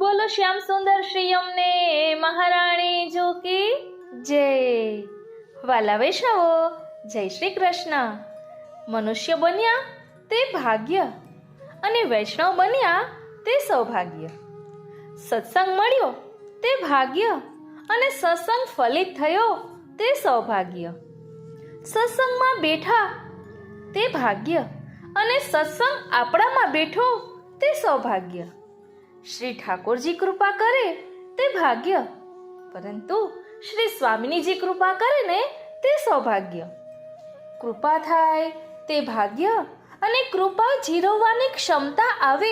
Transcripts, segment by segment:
બોલો શ્યામ સુંદર શ્રી અમને મહારાણી જો કી જય. વાલા વૈષ્ણવો, જય શ્રી કૃષ્ણ. મનુષ્ય બન્યા તે ભાગ્ય અને વૈષ્ણવ બન્યા તે સૌભાગ્ય. સત્સંગ મળ્યો તે ભાગ્ય અને સત્સંગ ફલિત થયો તે સૌભાગ્ય. સત્સંગમાં બેઠા તે ભાગ્ય અને સત્સંગ આપણામાં બેઠો તે સૌભાગ્ય. શ્રી ઠાકોરજી કૃપા કરે તે ભાગ્ય, પરંતુ શ્રી સ્વામિનીજી કૃપા કરે ને તે સૌભાગ્ય. કૃપા થાય તે ભાગ્ય અને કૃપા જીરવવાની ક્ષમતા આવે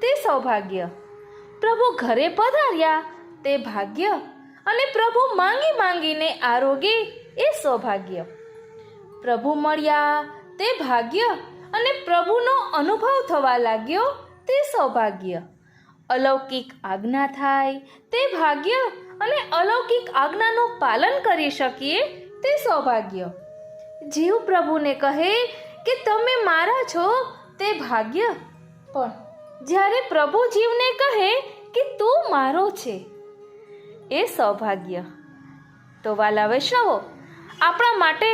તે સૌભાગ્ય. પ્રભુ ઘરે પધાર્યા તે ભાગ્ય અને પ્રભુ માંગી માંગીને આરોગે એ સૌભાગ્ય. પ્રભુ મળ્યા તે ભાગ્ય અને પ્રભુનો અનુભવ થવા લાગ્યો તે સૌભાગ્ય. અલૌકિક આજ્ઞા થાય તે ભાગ્ય અને અલૌકિક આજ્ઞાનું પાલન કરી શકીએ તે સૌભાગ્ય. જીવ પ્રભુને કહે કે તમે મારા છો તે ભાગ્ય, પણ જ્યારે પ્રભુ જીવને કહે કે તું મારો છે એ સૌભાગ્ય. તો વાલા વૈષ્ણવો, આપણા માટે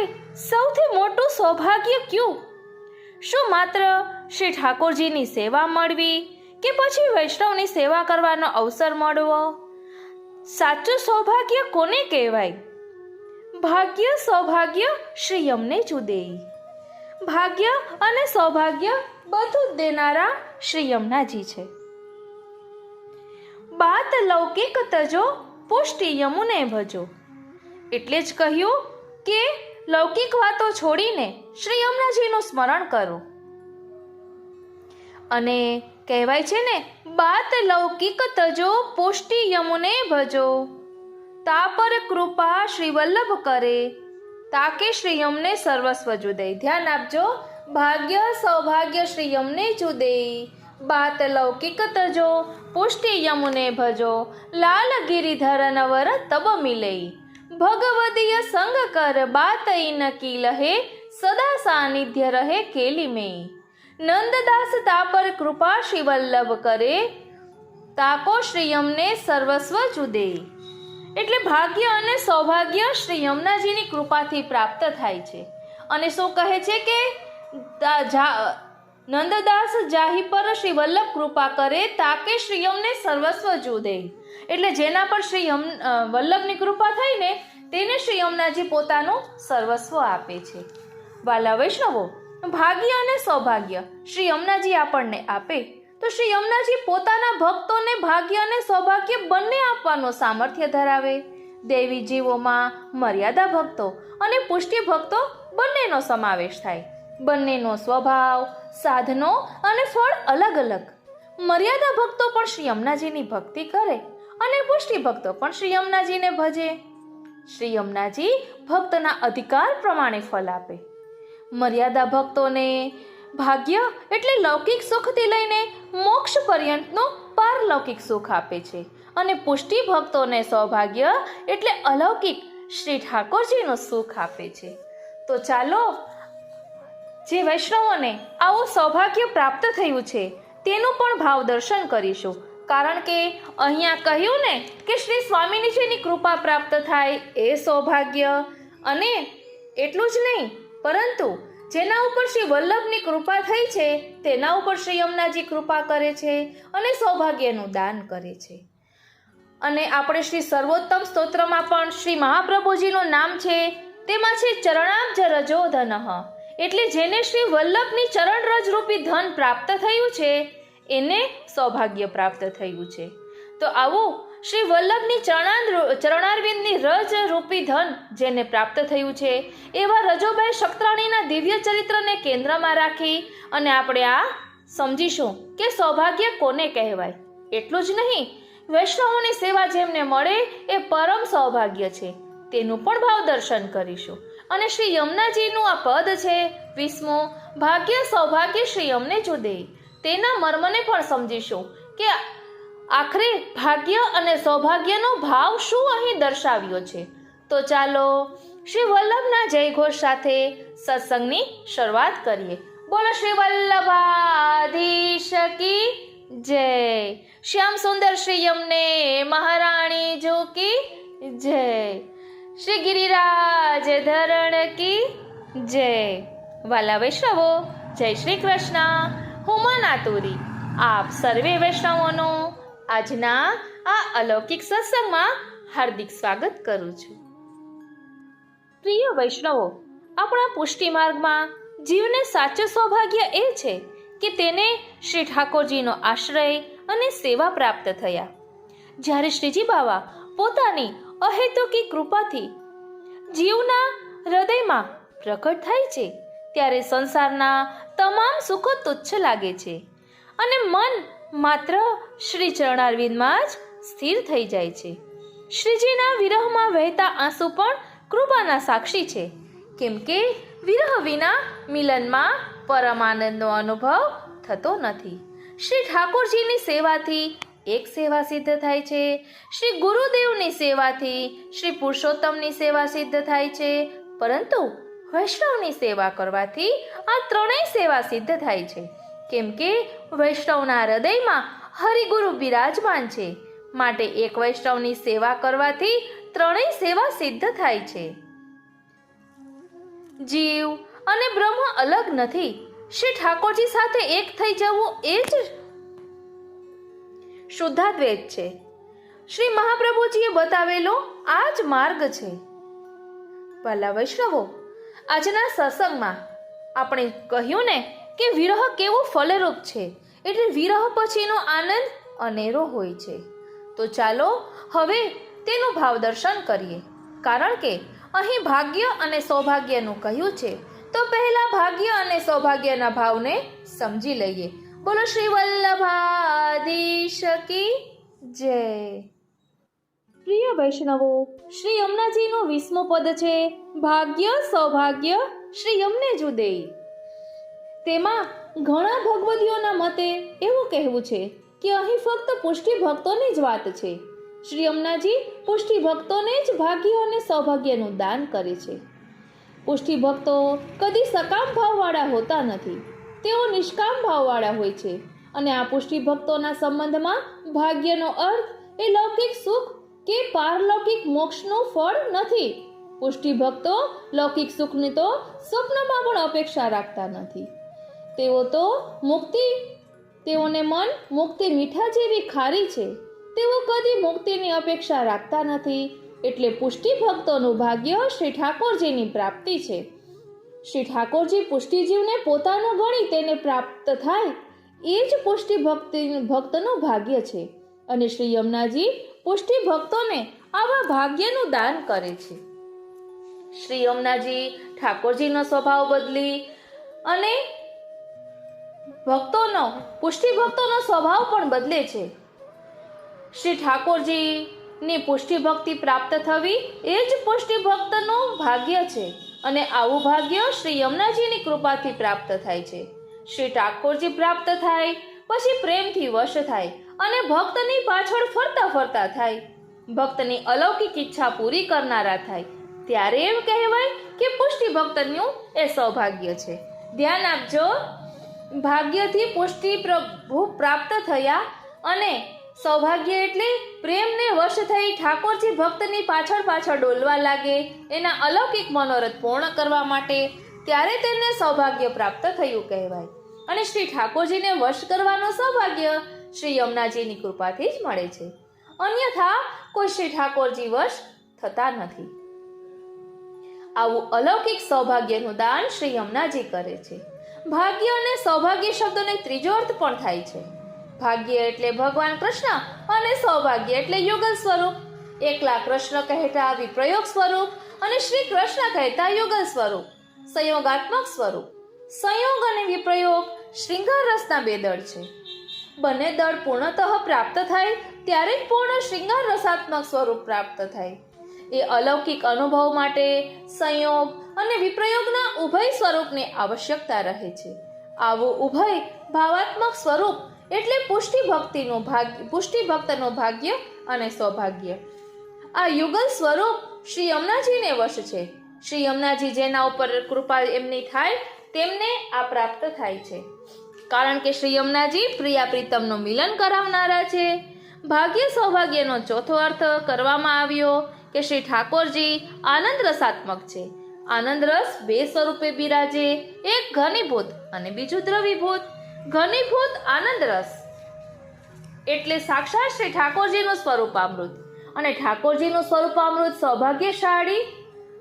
સૌથી મોટું સૌભાગ્ય કયું? શું માત્ર શ્રી ઠાકોરજીની સેવા મળવી કે પછી વૈષ્ણવની સેવા કરવાનો અવસર મળવો? સાચું સૌભાગ્ય કોને કહેવાય? ભાગ્ય સૌભાગ્ય શ્રી યમને જુદેઈ. ભાગ્ય અને સૌભાગ્ય બધું જ દેનારા શ્રી યમુનાજી છે. બાત લૌકિક તજો પુષ્ટિ યમુને ભજો. એટલે જ કહ્યું કે લૌકિક વાતો છોડીને શ્રી યમુનાજીનું સ્મરણ કરો. અને કહેવાય છે ને, બાત લૌકિક તજો પુષ્ટિ યમુને ભજો. તા પર કૃપા શ્રી વલ્લભ કરે, તાકે શ્રી યમને સર્વસ્વ જુદે. ધ્યાન આપજો, ભાગ્ય સૌભાગ્ય શ્રી યમને જુદે. બાત લૌકિક તજો પુષ્ટિ યમુને ભજો. લાલ ગિરિધર નવર તબ મિલે. ભગવદીય સંગ કર બાત ઇન કી લહે. સદા સાનિધ્ય રહે કેલી મેં. નંદદાસ તા પર કૃપા શ્રી વલ્લભ કરે, તાકો શ્રી યમને સર્વસ્વ જુદે. એટલે ભાગ્ય અને સૌભાગ્ય શ્રી યમુનાજીની કૃપાથી પ્રાપ્ત થાય છે. અને શું કહે છે કે નંદદાસ જાહી પર શ્રી વલ્લભ કૃપા કરે, તાકે શ્રી યમને સર્વસ્વ જુદે. એટલે જેના પર શ્રી વલ્લભની કૃપા થઈ ને તેને શ્રી યમુનાજી પોતાનું સર્વસ્વ આપે છે. વાલા વૈષ્ણવો, ભાગ્ય અને સૌભાગ્ય શ્રી યમુનાજી આપણને આપે તો શ્રી યમુનાજી પોતાના ભક્તોને ભાગ્ય અને સૌભાગ્ય બંને આપવાનું સામર્થ્ય ધરાવે. દેવી જીવોમાં મર્યાદા ભક્તો અને પુષ્ટિ ભક્તો બંનેનો સમાવેશ થાય. બંનેનો સ્વભાવ, સાધનો અને ફળ અલગ અલગ. મર્યાદા ભક્તો પણ શ્રી યમુનાજીની ભક્તિ કરે અને પુષ્ટિ ભક્તો પણ શ્રી યમુનાજીને ભજે. શ્રી યમુનાજી ભક્તના અધિકાર પ્રમાણે ફળ આપે. મર્યાદા ભક્તોને ભાગ્ય એટલે લૌકિક સુખથી લઈને મોક્ષ પર્યંતનું પારલૌકિક સુખ આપે છે, અને પુષ્ટિ ભક્તોને સૌભાગ્ય એટલે અલૌકિક શ્રી ઠાકોરજીનું સુખ આપે છે. તો ચાલો, જે વૈષ્ણવોને આવું સૌભાગ્ય પ્રાપ્ત થયું છે તેનું પણ ભાવ દર્શન કરીશું. કારણ કે અહીંયા કહ્યું ને કે શ્રી સ્વામિનીજીની કૃપા પ્રાપ્ત થાય એ સૌભાગ્ય. અને એટલું જ નહીં, પરંતુ જેના ઉપર શ્રી વલ્લભની કૃપા થઈ છે તેના ઉપર શ્રી યમુનાજી કૃપા કરે છે અને સૌભાગ્યનું દાન કરે છે. અને આપણે શ્રી સર્વોત્તમ સ્તોત્રમાં પણ શ્રી મહાપ્રભુજીનું નામ છે, તેમાં છે ચરણાબ્જ રજો ધનઃ. એટલે જેને શ્રી વલ્લભની ચરણરજ રૂપી ધન પ્રાપ્ત થયું છે એને સૌભાગ્ય પ્રાપ્ત થયું છે. તો આવું શ્રી વલ્લભની ચરણારવિંદની રજ રૂપી ધન જેને પ્રાપ્ત થયું છે એવા રજોભાઈ શક્રાણીના દિવ્ય ચરિત્રને કેન્દ્રમાં રાખી અને આપણે આ સમજીશું કે સૌભાગ્ય કોને કહેવાય. એટલું જ નહીં, વૈષ્ણવોની સેવા જેમને મળે એ પરમ સૌભાગ્ય છે, તેનું પણ ભાવ દર્શન કરીશું. અને શ્રી યમુનાજીનું આ પદ છે 20મો, ભાગ્ય સૌભાગ્ય શ્રી યમને જુદે. તેના મર્મને પણ સમજીશું કે આખરે ભાગ્ય અને સૌભાગ્યનો ભાવ શું અહીં દર્શાવ્યો છે. તો ચાલો શ્રી વલ્લભના જયઘોષ સાથે સત્સંગની શરૂઆત કરીએ. બોલો શ્રી વલ્લભાધીશ કી જય. શ્યામ સુંદર શ્રી યમને મહારાણી જો કી જય. શ્રી ગિરિરાજ ધરણ કી જય. વાલા વૈષ્ણવો, જય શ્રી કૃષ્ણ. હું મનાતુરી આપ સર્વે વૈષ્ણવોનું આજના આ અલૌકિક સત્સંગમાં હાર્દિક સ્વાગત કરું છું. પ્રિય વૈષ્ણવો, આપણા પુષ્ટિ માર્ગમાં જીવને સાચું સૌભાગ્ય એ છે કે તેને શ્રી ઠાકોરજીનો આશ્રય અને સેવા પ્રાપ્ત થયા. જ્યારે શ્રીજી બાવા પોતાની અહેતુકી કૃપાથી જીવના હૃદયમાં પ્રકટ થાય છે ત્યારે સંસારના તમામ સુખો તુચ્છ લાગે છે અને મન માત્ર શ્રી ચરણારવિંદમાં જ સ્થિર થઈ જાય છે. શ્રીજીના વિરહમાં વહેતા આંસુ પણ કૃપાના સાક્ષી છે, કેમ કે વિરહ વિના મિલનમાં પરમાનંદનો અનુભવ થતો નથી. શ્રી ઠાકોરજીની સેવાથી એક સેવા સિદ્ધ થાય છે, શ્રી ગુરુદેવની સેવાથી શ્રી પુરુષોત્તમની સેવા સિદ્ધ થાય છે, પરંતુ વૈષ્ણવની સેવા કરવાથી આ ત્રણેય સેવા સિદ્ધ થાય છે, કેમ કે વૈષ્ણવના હૃદયમાં હરિગુરુ બિરાજમાન છે. માટે એક વૈષ્ણવની સેવા કરવાથી ત્રણેય સેવા સિદ્ધ થાય છે. જીવ અને બ્રહ્મ અલગ નથી. શ્રી ઠાકોરજી સાથે એક થઈ જવું એ જ શુદ્ધાદ્વૈત છે. શ્રી મહાપ્રભુજીએ બતાવેલો આ જ માર્ગ છે. વાલા વૈષ્ણવો, આજના સત્સંગમાં આપણે કહ્યું ને કે વિરહ કેવું ફલરૂપ છે, એટલે વિરહ પછીનો આનંદ અનેરો હોય છે. તો ચાલો હવે તેનું ભાવ દર્શન કરીએ. કારણ કે અહીં ભાગ્ય અને સૌભાગ્યનું કહ્યું છે, તો પહેલા ભાગ્ય અને સૌભાગ્યના ભાવને સમજી લઈએ. બોલો શ્રી વલ્લભાધીશ કી જય. પ્રિય વૈષ્ણવો, શ્રી યમુનાજીનું 20મું પદ છે ભાગ્ય સૌભાગ્ય શ્રી યમને જુદે. તેમાં ઘણા ભગવદીઓના મતે એવું કહેવું છે કે અહીં ફક્ત પુષ્ટિ ભક્તોની જ વાત છે. શ્રી યમુનાજી પુષ્ટિ ભક્તોને જ ભાગ્ય અને સૌભાગ્યનું દાન કરે છે. પુષ્ટિ ભક્તો કદી સકામ ભાવવાળા હોતા નથી, તેઓ નિષ્કામ ભાવવાળા હોય છે. અને આ પુષ્ટિ ભક્તોના સંબંધમાં ભાગ્યનો અર્થ એ લૌકિક સુખ કે પારલૌકિક મોક્ષનું ફળ નથી. પુષ્ટિ ભક્તો લૌકિક સુખની તો સ્વપ્નમાં પણ અપેક્ષા રાખતા નથી. તેઓને મન મુક્તિ મીઠા જેવી ખારી છે. તેઓ કદી મુક્તિની અપેક્ષા રાખતા નથી. એટલે પુષ્ટિ ભક્તોનું ભાગ્ય શ્રી ઠાકોરજીની પ્રાપ્તિ છે. શ્રી ઠાકોરજી પુષ્ટિજીવને પોતાનો ગણી તેને પ્રાપ્ત થાય એ જ પુષ્ટિ ભક્તનું ભાગ્ય છે. અને શ્રી યમુનાજી પુષ્ટિ ભક્તોને આવા ભાગ્યનું દાન કરે છે. શ્રી યમુનાજી ઠાકોરજીનો સ્વભાવ બદલી અને પુષ્ટિ ભક્તોનો સ્વભાવ પણ બદલે છે. શ્રી ઠાકોરજીની પુષ્ટિ ભક્તિ પ્રાપ્ત થવી એ જ પુષ્ટિ ભક્તનું ભાગ્ય છે. અને આવું ભાગ્ય શ્રી યમુનાજીની કૃપાથી પ્રાપ્ત થાય છે. શ્રી ઠાકોરજી પ્રાપ્ત થાય પછી પ્રેમથી વશ થાય અને ભક્તની પાછળ ફરતા ફરતા થાય. ભક્તની અલૌકિક ઈચ્છા પૂરી કરનારા થાય. ત્યારે એમ કહેવાય કે પુષ્ટિ ભક્તનું એ સૌભાગ્ય છે. ધ્યાન આપજો, ભાગ્યથી પુષ્ટિ પ્રભુ પ્રાપ્ત થયા અને સૌભાગ્ય એટલે પ્રેમને વશ થઈ ઠાકોરજી ભક્તની પાછળ પાછળ ડોલવા લાગે એના અલૌકિક મનોરથ પૂર્ણ કરવા માટે, ત્યારે તેને સૌભાગ્ય પ્રાપ્ત થયું કહેવાય. અને શ્રી ઠાકોરજીને વશ કરવાનું સૌભાગ્ય શ્રી યમુનાજીની કૃપાથી જ મળે છે. અન્યથા કોઈ શ્રી ઠાકોરજી વશ થતા નથી. આવું અલૌકિક સૌભાગ્યનું દાન શ્રી યમુનાજી કરે છે. ભાગ્ય અને સૌભાગ્ય શબ્દોને ત્રીજો અર્થ પણ થાય છે. ભાગ્ય એટલે ભગવાન કૃષ્ણ અને સૌભાગ્ય એટલે યુગલ સ્વરૂપ. એકલા કૃષ્ણ કહેતા વિપ્રયોગ સ્વરૂપ અને શ્રી કૃષ્ણ કહેતા યુગલ સ્વરૂપ, સંયોગાત્મક સ્વરૂપ. સંયોગ અને વિપ્રયોગ શૃંગાર રસના બે દળ છે. બંને દળ પૂર્ણતઃ પ્રાપ્ત થાય ત્યારે જ પૂર્ણ શૃંગાર રસાત્મક સ્વરૂપ પ્રાપ્ત થાય. એ અલૌકિક અનુભવ માટે સંયોગ અને વિપ્રયોગના ઉભય સ્વરૂપની આવશ્યકતા રહે છે. આવું ઉભય ભાવાત્મક સ્વરૂપ એટલે પુષ્ટિ ભક્તનું ભાગ્ય અને સૌભાગ્ય. આ યુગલ સ્વરૂપ શ્રી યમુનાજીને વશ છે. શ્રી યમુનાજી જેના ઉપર કૃપા એમની થાય તેમને આ પ્રાપ્ત થાય છે. કારણ કે શ્રી યમુનાજી પ્રિયા પ્રીતમનું મિલન કરાવનારા છે. ભાગ્ય સૌભાગ્યનો ચોથો અર્થ કરવામાં આવ્યો કે શ્રી ઠાકોરજી આનંદ રસાત્મક છે. આનંદ રસ બે સ્વરૂપે બિરાજે, એક ઘનીભૂત અને બીજું દ્રવીભૂત. ઘનીભૂત આનંદ રસ એટલે સાક્ષાત શ્રી ઠાકોરજીનું સ્વરૂપામૃત, અને ઠાકોરજીનું સ્વરૂપામૃત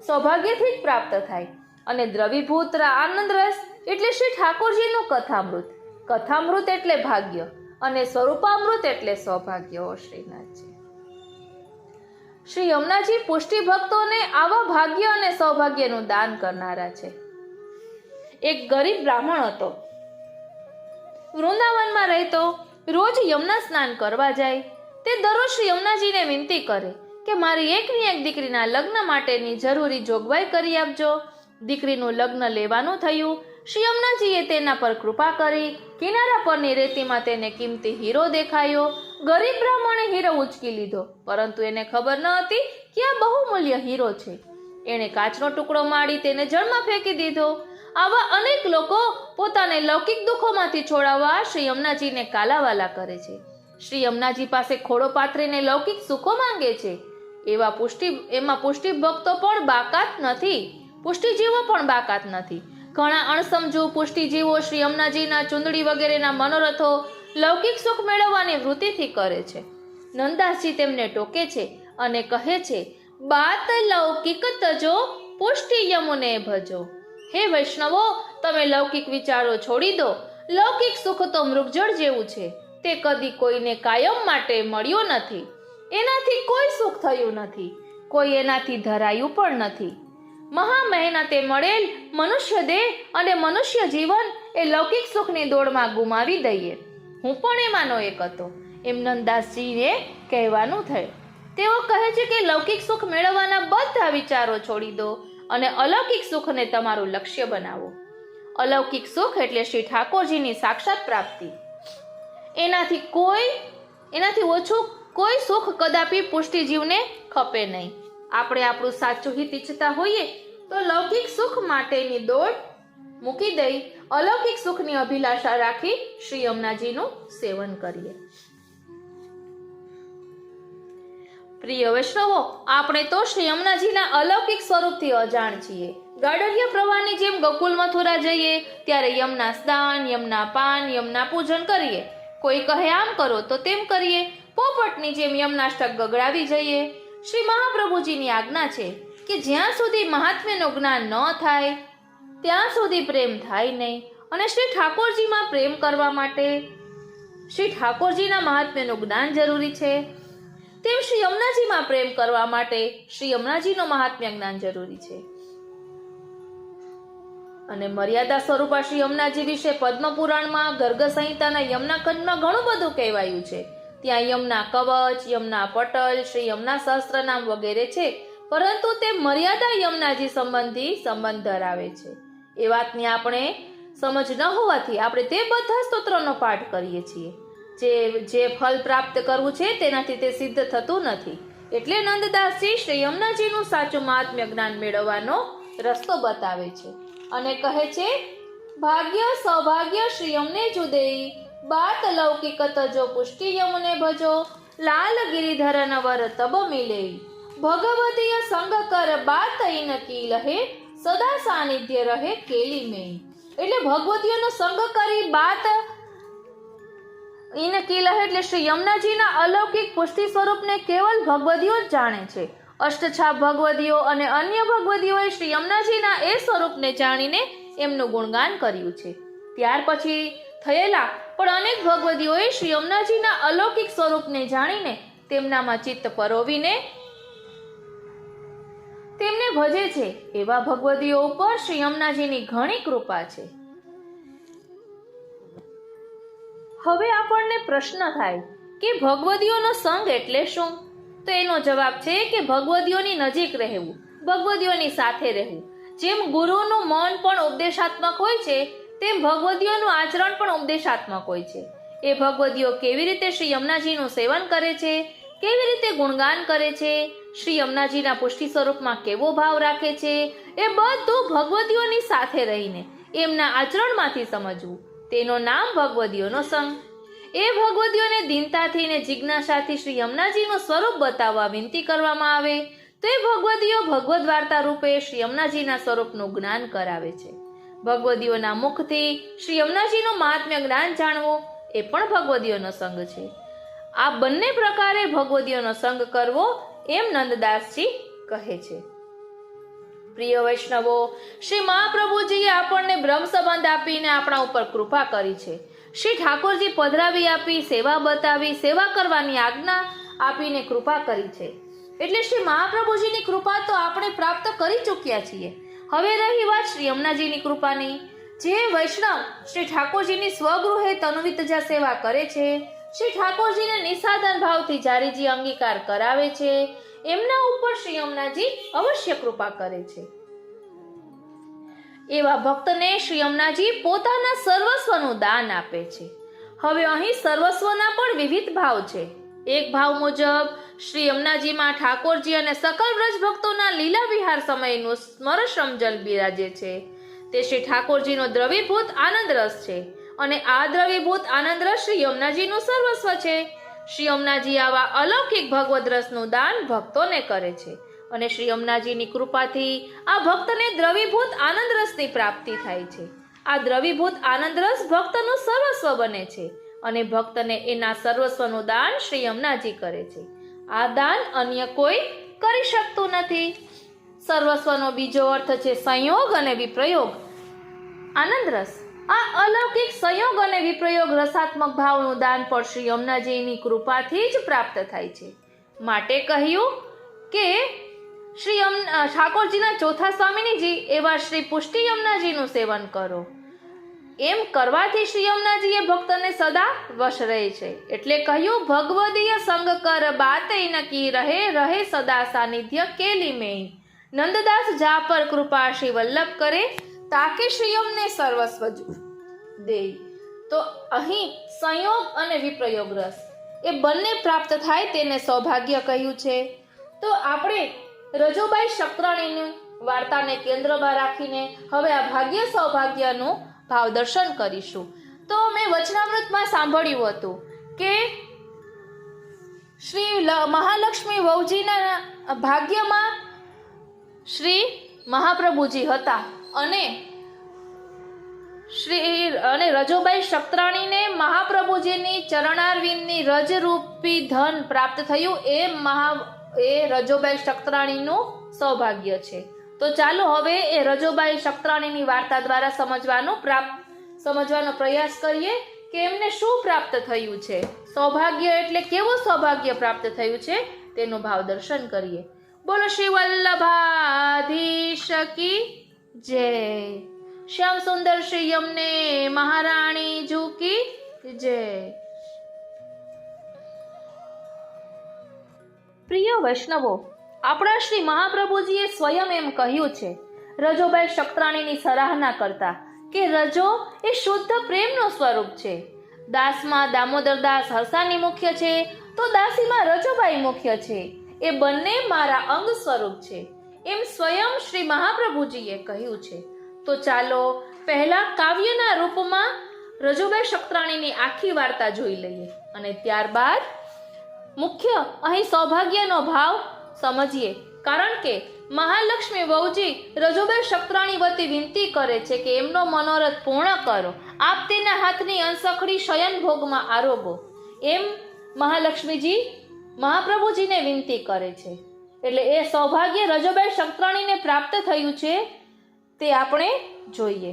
સૌભાગ્યથી જ પ્રાપ્ત થાય. અને દ્રવીભૂત આનંદ રસ એટલે શ્રી ઠાકોરજીનું કથામૃત. કથામૃત એટલે ભાગ્ય અને સ્વરૂપામૃત એટલે સૌભાગ્ય. શ્રીનાથજી શ્રી યમુનાજી પુષ્ટિ ભક્તોને આવા ભાગ્ય અને સૌભાગ્યનું દાન કરનારા છે. એક ગરીબ બ્રાહ્મણ હતો. વૃંદાવનમાં રહેતો. રોજ યમુના સ્નાન કરવા જાય. તે દરરોજ શ્રી યમુનાજીને વિનંતી કરે કે મારી એકની એક દીકરીના લગ્ન માટેની જરૂરી જોગવાઈ કરી આપજો. દીકરીનું લગ્ન લેવાનું થયું. શ્રી યમુનાજીએ તેના પર કૃપા કરી. કિનારા પરની રેતીમાં તેને કિંમતી હીરો દેખાયો. ગરીબ બ્રાહ્મણે હીરો ઉંચકી લીધો, પરંતુ એને ખબર ન હતી કે આ બહુમૂલ્ય હીરો છે. એણે કાચનો ટુકડો માડી તેને જળમાં ફેંકી દીધો. આવા અનેક લોકો પોતાને લૌકિક દુઃખોમાંથી છોડાવવા શ્રી યમુનાજીને કાલાવાલા કરે છે. શ્રી યમુનાજી પાસે ખોડો પાથરીને લૌકિક સુખો માંગે છે. એમાં પુષ્ટિ ભક્તો પણ બાકાત નથી, પુષ્ટિજીવો પણ બાકાત નથી. ઘણા અણસમજુ પુષ્ટિજીવો શ્રી યમુનાજીના ચુંદડી વગેરેના મનોરથો લૌકિક સુખ મેળવવાની વૃત્તિથી કરે છે. નંદાસજી તેમને ટોકે છે અને કહે છે, બાત લૌકિક તજો પુષ્ટિ યમુને ભજો. હે વૈષ્ણવો, તમે લૌકિક વિચારો છોડી દો. લૌકિક સુખ તો મૃગજળ જેવું છે. તે કદી કોઈને કાયમ માટે મળ્યું નથી. એનાથી કોઈ સુખ થયું નથી, કોઈ એનાથી ધરાયું પણ નથી. મહા મહેનતે મળેલ મનુષ્ય દેહ અને મનુષ્ય જીવન એ લૌકિક સુખની દોડમાં ગુમાવી દઈએ. હું પણ એમાંનો એક હતો, એમ નંદાસજીને કહેવાનું થયું. તેઓ કહે છે કે લૌકિક સુખ મેળવવાના બધા વિચારો છોડી દો અને અલૌકિક સુખને તમારું લક્ષ્ય બનાવો. અલૌકિક સુખ એટલે શ્રી ઠાકોરજીની સાક્ષાત પ્રાપ્તિ. એનાથી ઓછું કોઈ સુખ કદાપી પુષ્ટિજીવને ખપે નહીં. આપણે આપણું સાચું હિત ઈચ્છતા હોઈએ તો લૌકિક સુખ માટેની દોડ મૂકી દઈ અલૌકિક સુખની અભિલાષા રાખી શ્રી યમુનાજીનું સેવન કરીએ. પ્રિય વૈષ્ણવો, આપણે તો શ્રી યમુનાજીના અલૌકિક સ્વરૂપથી અજાણ છીએ. ગાડરિય પ્રવાહની જેમ ગોકુલ મથુરા જઈએ ત્યારે યમુના સ્નાન, યમુના પાન, યમુના પૂજન કરીએ. કોઈ કહે આમ કરો તો તેમ કરીએ. પોપટની જેમ યમુનાષ્ટક ગગડાવી જઈએ. શ્રી મહાપ્રભુજીની આજ્ઞા છે કે જ્યાં સુધી મહાત્મ્યનું જ્ઞાન ન થાય ત્યાં સુધી પ્રેમ થાય નહીં. અને શ્રી ઠાકોરજીમાં પ્રેમ કરવા માટે શ્રી ઠાકોરજીના મહાત્મ્યનું જ્ઞાન જરૂરી છે. તેમ શ્રી યમુનાજીમાં પ્રેમ કરવા માટે શ્રી યમુનાજીનું મહાત્મ્ય જ્ઞાન જરૂરી છે. અને મર્યાદા સ્વરૂપા શ્રી યમુનાજી વિશે પદ્મ પુરાણમાં, ગર્ગ સંહિતાના યમુના ખંડમાં ઘણું બધું કહેવાયું છે. ત્યાં યમુના કવચ, યમુના પટલ, શ્રી યમુના સહસ્ત્રનામ વગેરે છે, પરંતુ તે મર્યાદા યમુનાજી સંબંધી સંબંધ ધરાવે છે. એ વાતની આપણે સમજ ન હોવાથી આપણે તે બધા સ્તોત્રોનો પાઠ કરીએ છીએ. જે ફળ પ્રાપ્ત કરવું છે તેનાથી તે સિદ્ધ થતું નથી. એટલે નંદદાસજી શ્રી યમુનાજીનું સાચું મહાત્મ્ય જ્ઞાન મેળવવાનો રસ્તો બતાવે છે અને કહે છે, ભાગ્ય સૌભાગ્ય શ્રી યમને જુદેઈ, બાત લૌકિક તજો પુષ્ટિ યમુને ભજો, લાલ ગિરિધર નવર તબ મિલે, ભગવતીય સંગ કર બાત ઇન કી લહે, સદા સાનિધ્ય રહે કેલી મેં. એટલે ભગવતીઓનો સંગ કરી બાત ઇન કી લહે એટલે શ્રી યમુનાજીના અલૌકિક પુષ્ટિ સ્વરૂપને કેવલ ભગવદીઓ જ જાણે છે. અષ્ટછાપ ભગવદીઓ અને અન્ય ભગવદીઓએ શ્રી યમુનાજીના એ સ્વરૂપને જાણીને એમનું ગુણગાન કર્યું છે. ત્યાર પછી થયેલા પણ અનેક ભગવદીઓએ શ્રી યમુનાજીના અલૌકિક સ્વરૂપને જાણીને તેમનામાં ચિત્ત પરોવીને તેમને ભજે છે. એવા ભગવદીઓ ઉપર શ્રી યમુનાજીની ઘણી કૃપા છે. હવે આપણને પ્રશ્ન થાય કે ભગવદીઓનો સંગ એટલે શું? તો એનો જવાબ છે કે ભગવદીઓની નજીક રહેવું, ભગવદીઓની સાથે રહેવું. જેમ ગુરુનું મૌન પણ ઉપદેશાત્મક હોય છે, તેમ ભગવદીઓનું આચરણ પણ ઉપદેશાત્મક હોય છે. એ ભગવદીઓ કેવી રીતે શ્રી યમુનાજીનું સેવન કરે છે, કેવી રીતે ગુણગાન કરે છે, શ્રી યમુનાજીના પુષ્ટિ સ્વરૂપમાં કેવો ભાવ રાખે છે, એ બધું ભગવદીઓની સાથે રહીને એમના આચરણમાંથી સમજવું. તેનું નામ ભગવદીઓનો સંઘ. એ ભગવદીઓને દીનતાથી ને જિજ્ઞાસાથી શ્રી યમુનાજીનું સ્વરૂપ બતાવવા વિનંતી કરવામાં આવે તો એ ભગવદીઓ ભગવદ વાર્તા રૂપે શ્રી યમુનાજીના સ્વરૂપનું જ્ઞાન કરાવે છે. ભગવદીઓના મુખથી શ્રી યમુનાજીનું મહાત્મ્ય જ્ઞાન જાણવું એ પણ ભગવદીઓનો સંઘ છે. આ બંને પ્રકારે ભગવદીઓનો સંઘ કરવો એમ નંદદાસજી કહે છે. પ્રિય વૈષ્ણવો, શ્રી મહાપ્રભુજીએ આપણને બ્રહ્મ સંબંધ આપીને આપણા ઉપર કૃપા કરી છે. શ્રી ઠાકોરજી પધરાવી આપી, સેવા બતાવી, સેવા કરવાની આજ્ઞા આપીને કૃપા કરી છે. એટલે શ્રી મહાપ્રભુજીની કૃપા તો આપણે પ્રાપ્ત કરી ચૂક્યા છીએ. હવે રહી વાત શ્રી યમુનાજીની કૃપાની. જે વૈષ્ણવ શ્રી ઠાકોરજીની સ્વગૃહે તનુવિતજા સેવા કરે છે, શ્રી ઠાકોરજીને નિસાધન ભાવથી જારીજી અંગીકાર કરાવે છે, એમના ઉપર શ્રી યમુનાજી અવશ્ય કૃપા કરે છે. એવા ભક્તને શ્રી યમુનાજી પોતાના સર્વસ્વનું દાન આપે છે. હવે અહીં સર્વસ્વના પણ વિવિધ ભાવ છે. એક ભાવ મુજબ શ્રી યમુનાજીમાં ઠાકોરજી અને સકલ વ્રજ ભક્તોના લીલા વિહાર સમયનું સ્મરશ્રમ જલ બિરાજે છે. તે શ્રી ઠાકોરજીનો દ્રવીભૂત આનંદ રસ છે અને આ દ્રવીભૂત આનંદ રસ શ્રી યમુનાજીનું સર્વસ્વ છે. શ્રી યમુનાજી આવા અલૌકિક ભગવદ રસનું દાન ભક્તોને કરે છે અને શ્રી યમુનાજીની કૃપાથી આ ભક્તને દ્રવીભૂત આનંદ રસની પ્રાપ્તિ થાય છે. આ દ્રવીભૂત આનંદ રસ ભક્તનું સર્વસ્વ બને છે અને ભક્તને એના સર્વસ્વનું દાન શ્રી યમુનાજી કરે છે. આ દાન અન્ય કોઈ કરી શકતું નથી. સર્વસ્વનો બીજો અર્થ છે સંયોગ અને વિપ્રયોગ. આનંદ રસ, આ અલૌકિક સંયોગ અને વિપ્રયોગ રસાત્મક ભાવનું દાન પણ શ્રી યમુનાજીની કૃપાથી જ પ્રાપ્ત થાય છે. માટે કહ્યું કે શ્રી ઠાકોરજીના ચોથા સ્વામિનીજી એવા શ્રી પુષ્ટિ યમુનાજીનું સેવન કરો. એમ કરવાથી શ્રી યમુનાજી એ ભક્તને સદા વશ રહે છે. એટલે કહ્યું, ભગવદીય સંગ કર બાત નકી રહે રહે સદા સાનિધ્ય કેલી મેં. નંદદાસ જા પર કૃપા શ્રી વલ્લભ કરે તાકે શ્રી યમને સર્વસ્વ દે. તો અહીં સંયોગ અને વિપ્રયોગ રસ એ બંને પ્રાપ્ત થાય તેને સૌભાગ્ય કહ્યું છે. તો આપણે રજોબાઈ શક્રાણીની વાર્તાને કેન્દ્રમાં રાખીને હવે આ ભાગ્ય સૌભાગ્યનું ભાવ દર્શન કરીશું. તો મેં વચનામૃતમાં સાંભળ્યું હતું કે શ્રી મહાલક્ષ્મી વહુજીના ભાગ્યમાં શ્રી મહાપ્રભુજી હતા અને રજોબાઈ શક્રાણીને મહાપ્રભુજીની ચરણારવિંદની રજરૂપી ધન પ્રાપ્ત થયું. એ રજોબાઈ શક્રાણીનું સૌભાગ્ય છે. તો ચાલો હવે એ રજોબાઈ શક્રાણીની વાર્તા દ્વારા સમજવાનો પ્રયાસ કરીએ કે એમને શું પ્રાપ્ત થયું છે. સૌભાગ્ય એટલે કેવું સૌભાગ્ય પ્રાપ્ત થયું છે તેનું ભાવ દર્શન કરીએ. બોલો શ્રી વલ્લભાધીશ કી જય. શ્યામ સુંદર શ્રી યમને મહારાણી જુ કી જય. પ્રિય વૈષ્ણવો, આપણા શ્રી મહાપ્રભુજીએ સ્વયં એમ કહ્યું છે રજોબાઈ શક્રાણીની સરાહના કરતા કે રજો એ શુદ્ધ પ્રેમનું સ્વરૂપ છે. દાસમાં દામોદરદાસ હરસાની મુખ્ય છે તો દાસીમાં રજોબાઈ મુખ્ય છે. એ બંને મારા અંગ સ્વરૂપ છે એમ સ્વયં શ્રી મહાપ્રભુજીએ કહ્યું છે. તો ચાલો પહેલા કાવ્યના રૂપમાં રજોબાઈ શક્રાણીની આખી વાર્તા જોઈ લઈએ અને ત્યારબાદ મુખ્ય અહીં સૌભાગ્યનો ભાવ સમજીએ. કારણ કે મહાલક્ષ્મી વહુજી રજોબાઈ શક્રાણી વતી વિનંતી કરે છે કે એમનો મનોરથ પૂર્ણ કરો, આપ તેના હાથની અંસખડી શયન ભોગમાં આરોગો. એમ મહાલક્ષ્મીજી મહાપ્રભુજીને વિનંતી કરે છે. એટલે એ સૌભાગ્ય રજોબાઈ શક્રાણીને પ્રાપ્ત થયું છે તે આપણે જોઈએ.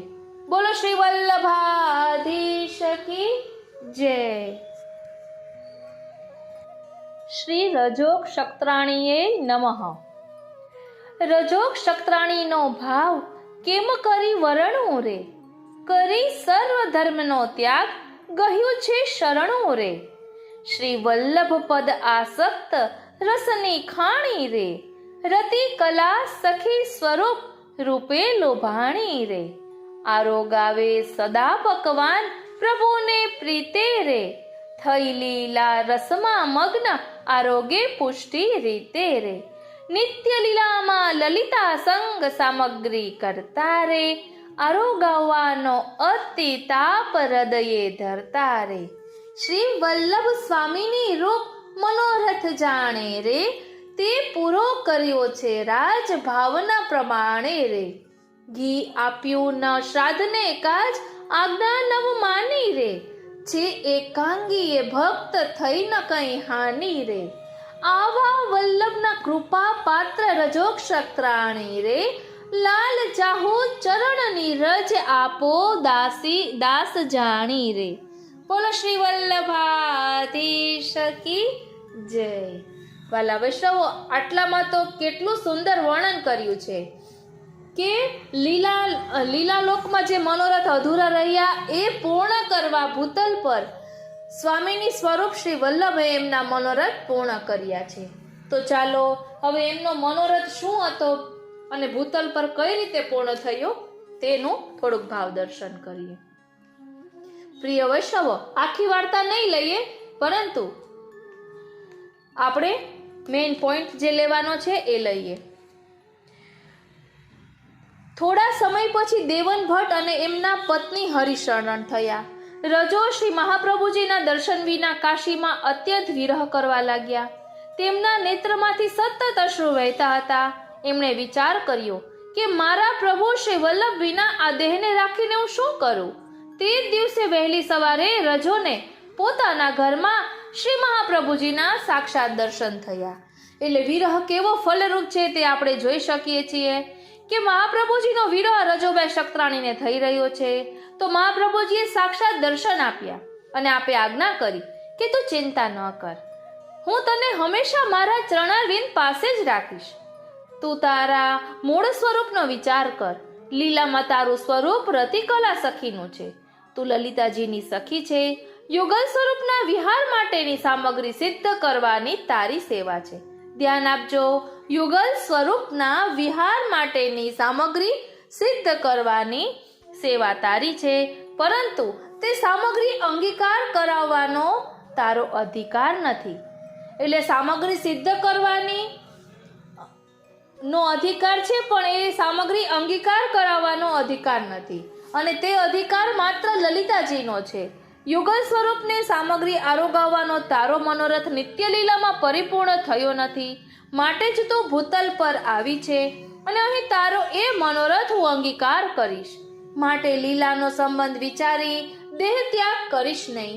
બોલો શ્રી વલ્લભાધીશ કી જય. શ્રી રજોગ શક્રાણીએ નમઃ. રજોગ શક્રાણીનો ભાવ કેમ કરી વરણું રે, કરી સર્વ ધર્મનો ત્યાગ ગહ્યું છે શરણું રે. શ્રી વલ્લભ પદ આસક્ત રસની ખાણી રે, રતિ કલા સખી સ્વરૂપ રૂપે લોભાણી રે. આરોગાવે સદા પકવાન પ્રભુને પ્રીતે રે, થઈ લીલા રસમાં મગ્ન આરોગે પુષ્ટિ રીતે રે. નિત્ય લીલામાં લલિતા સંગ સામગ્રી કરતા રે, આરોગાવાનો અતિ તાપ હૃદયે ધરતા રે. શ્રી વલ્લભ સ્વામીની રૂપ મનોરથ જાણે રે, તે પૂરો કર્યો છે રાજ ભાવના પ્રમાણે રે. ઘી આપ્યું ન શ્રાદ્ધને કાજ, આજ્ઞા નવ માની રે, જે એકાંગીએ ભક્ત થઈ ન કઈ હાની રે. આવા વલ્લભના કૃપા પાત્ર રજોક્ષત્રાણી રે, લાલ ચાહો ચરણની રજ આપો દાસ જાણી રે. બોલો શ્રી વલ્લભાધીશ કી જય. વાલા વૈષ્ણવો, આટલામાં તો કેટલું સુંદર વર્ણન કર્યું છે કે લીલા લોકમાં જે મનોરથ અધૂરા રહ્યા એ પૂર્ણ કરવા ભૂતલ પર સ્વામીની સ્વરૂપ શ્રી વલ્લભે એમના મનોરથ પૂર્ણ કર્યા છે. તો ચાલો હવે એમનો મનોરથ શું હતો અને ભૂતલ પર કઈ રીતે પૂર્ણ થયો તેનું થોડુંક ભાવ દર્શન કરીએ. પ્રિય વૈષ્ણવો, આખી વાર્તા નહીં લઈએ, પરંતુ આપણે મેઇન પોઈન્ટ જે લેવાનો છે એ લઈએ. થોડા સમય પછી દેવન ભટ્ટ અને એમના પત્ની હરિશરણ થયા. રજો શ્રી મહાપ્રભુજીના દર્શન વિના કાશીમાં અત્યંત વિરહ કરવા લાગ્યા. તેમના નેત્રમાંથી સતત અશ્રુ વહેતા હતા. એમણે વિચાર કર્યો કે મારા પ્રભુ શ્રી વલ્લભ વિના આ દેહને રાખીને હું શું કરું. તે દિવસે વહેલી સવારે રજોને પોતાના ઘરમાં શ્રી મહાપ્રભુજીના સાક્ષાત દર્શન થયા. એટલે વિરહ કેવો ફલરૂપ છે તે આપણે જોઈ શકીએ છીએ કે મહાપ્રભુજીનો વિરહ રજોબાઈ શક્રાણીને થઈ રહ્યો છે. તો મહાપ્રભુજીએ સાક્ષાત દર્શન આપ્યા અને આપે આજ્ઞા કરી કે તું ચિંતા ન કર, હું તને હંમેશા મારા ચરણારવિંદ પાસે જ રાખીશ. તું તારા મૂળ સ્વરૂપનો વિચાર કર. લીલામાં તારું સ્વરૂપ રતિકલા સખીનું છે. તું લલિતાજીની સખી છે. યુગલ સ્વરૂપના વિહાર માટેની સામગ્રી સિદ્ધ કરવાની તારી સેવા છે. ધ્યાન આપજો, યુગલ સ્વરૂપના વિહાર માટેની સામગ્રી સિદ્ધ કરવાની સેવા તારી છે, પરંતુ તે સામગ્રી અંગીકાર કરાવવાનો તારો અધિકાર નથી. એટલે સામગ્રી સિદ્ધ કરવાની નો અધિકાર છે, પણ એ સામગ્રી અંગીકાર કરાવવાનો અધિકાર નથી, અને તે અધિકાર માત્ર લલિતાજીનો છે. યુગલ સ્વરૂપને સામગ્રી આરોગાવવાનો તારો મનોરથ નિત્ય લીલામાં પરિપૂર્ણ થયો નથી, માટે જ તું ભૂતલ પર આવી છે અને અહીં તારો એ મનોરથ હું અંગીકાર કરીશ. માટે લીલાનો સંબંધ વિચારી દેહ ત્યાગ કરીશ નહીં.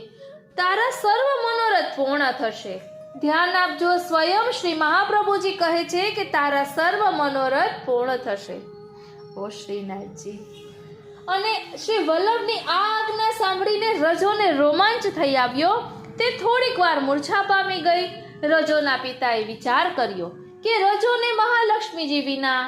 તારા સર્વ મનોરથ પૂર્ણ થશે. ધ્યાન આપજો, સ્વયં શ્રી મહાપ્રભુજી કહે છે કે તારા સર્વ મનોરથ પૂર્ણ થશે. ઓ શ્રીનાથજી. અને શ્રી વલ્લભની આ આજ્ઞા સાંભળીને રજોને રોમાંચ થઈ આવ્યો. તે થોડીક વાર મૂર્છા પામી ગઈ. રજોના પિતાએ વિચાર કર્યો કે રજોને મહાલક્ષ્મીજી વિના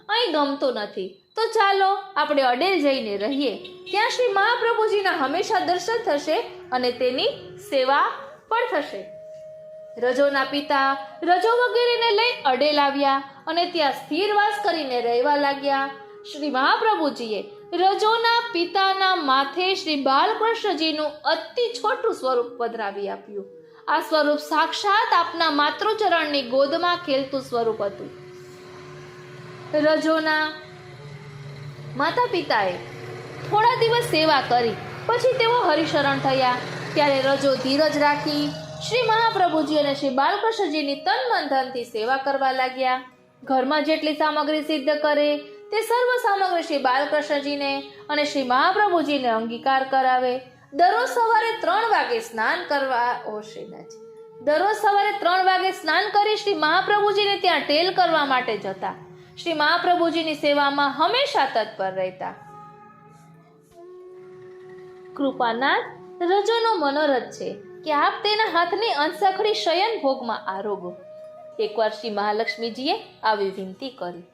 અહીં ગમતું નથી, તો ચાલો આપણે અડેલ જઈને રહીએ. ત્યાં શ્રી મહાપ્રભુજીના હંમેશા દર્શન થશે અને તેની સેવા પણ થશે. રજોના પિતા રજો વગેરેને લઈ અડેલ આવ્યા અને ત્યાં સ્થિરવાસ કરીને રહેવા લાગ્યા. શ્રી મહાપ્રભુજીએ રજોના પિતાના માથે શ્રી બાલકૃષ્ણજીનું અતિ છોટું સ્વરૂપ પધરાવી આપ્યું. આ સ્વરૂપ સાક્ષાત આપના માતૃચરણની ગોદમાં ખેલતું સ્વરૂપ હતું. રજોના માતા પિતાએ થોડા દિવસ સેવા કરી, પછી તેઓ હરિશરણ થયા. ત્યારે રજો ધીરજ રાખી શ્રી મહાપ્રભુજી અને શ્રી બાલકૃષ્ણજીની તન મન ધનથી સેવા કરવા લાગ્યા. ઘરમાં જેટલી સામગ્રી સિદ્ધ કરે તે સર્વ સામગ્રી શ્રી બાલકૃષ્ણજીને અને શ્રી મહાપ્રભુજીને અંગીકાર કરાવે. દરરોજ સવારે 3 વાગે સ્નાન કરવા દરરોજ સવારે 3 વાગે સ્નાન કરી શ્રી મહાપ્રભુજીને ત્યાં ટેલ કરવા માટે જતા. શ્રી મહાપ્રભુજીની સેવામાં હંમેશા તત્પર રહેતા. કૃપાનાથ, રજોનો મનોરથ છે કે આપ તેના હાથની અંશખડી શયન ભોગમાં આરોગો. એકવાર શ્રી મહાલક્ષ્મીજીએ આવી વિનંતી કરી.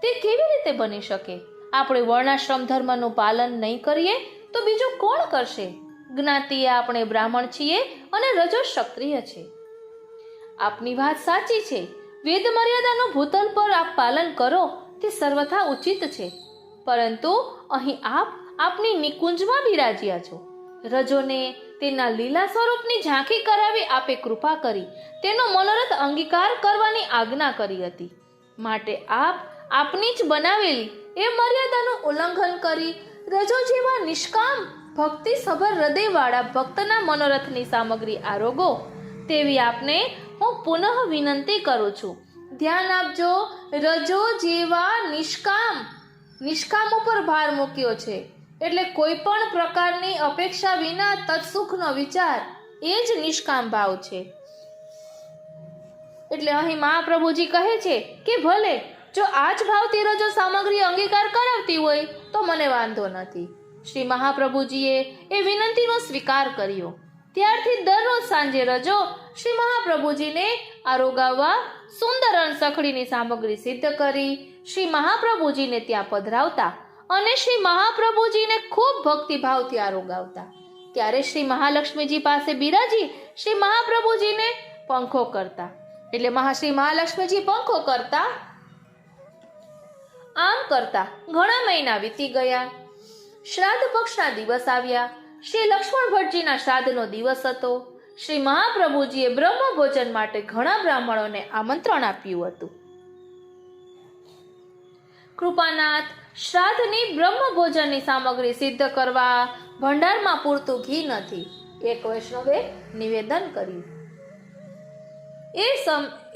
તે કેવી રીતે બની શકે? આપણે વર્ણાશ્રમ ધર્મનું પાલન નહીં કરીએ તો બીજું કોણ કરશે? જ્ઞાતિએ આપણે બ્રાહ્મણ છીએ અને રજો ક્ષત્રિય છે. આપની વાત સાચી છે. વેદ મર્યાદાનું ભૂતલ પર આપ પાલન કરો તે સર્વથા ઉચિત છે, પરંતુ અહીં આપ આપની નિકુંજમાં બિરાજ્યા છો. રજોને તેના લીલા સ્વરૂપની ઝાંખી કરાવી આપે કૃપા કરી તેનો મનોરથ અંગીકાર કરવાની આજ્ઞા કરી હતી. માટે આપ આપની જ બનાવેલી એ મર્યાદાનું ઉલ્લંઘન કરી રજો જેવા નિષ્કામ ભક્તિ સભર હૃદયવાળા ભક્તના મનોરથની સામગ્રી આરોગો તેવી આપને હું પુનઃ વિનંતી કરું છું. ધ્યાન આપજો, રજો જેવા નિષ્કામ ઉપર ભાર મૂક્યો છે. એટલે કોઈ પણ પ્રકારની અપેક્ષા વિના તત્સુખનો વિચાર એ જ નિષ્કામ ભાવ છે. એટલે અહીં મહાપ્રભુજી કહે છે કે ભલે જો આ જ ભાવથી રજો સામગ્રી અંગીકાર કરાવતી હોય તો મને વાંધો નથી. શ્રી મહાપ્રભુજીએ એ વિનંતીનો સ્વીકાર કર્યો. ત્યારથી દરરોજ સાંજે રજો શ્રી મહાપ્રભુજીને આરોગાવવા સુંદર અણસખડીની સામગ્રી સિદ્ધ કરી શ્રી મહાપ્રભુજીને ત્યાં પધરાવતા અને શ્રી મહાપ્રભુજીને ખૂબ ભક્તિભાવથી આરોગાવતા. ત્યારે શ્રી મહાલક્ષ્મીજી પાસે બિરાજી શ્રી મહાપ્રભુજીને પંખો કરતા. એટલે શ્રી મહાલક્ષ્મીજી પંખો કરતા. આમ કરતા ઘણા મહિના વીતી ગયા. શ્રાદ્ધ પક્ષના દિવસ આવ્યા. શ્રી લક્ષ્મણ ભટ્ટજીના શ્રાદ્ધનો દિવસ હતો. શ્રી મહાપ્રભુજીએ બ્રહ્મ ભોજન માટે ઘણા બ્રાહ્મણોને આમંત્રણ આપ્યું હતું. કૃપાનાથ શ્રાદ્ધની બ્રહ્મ ભોજનની સામગ્રી સિદ્ધ કરવા ભંડારમાં પૂરતું ઘી નથી. એક વૈષ્ણવે નિવેદન કર્યું,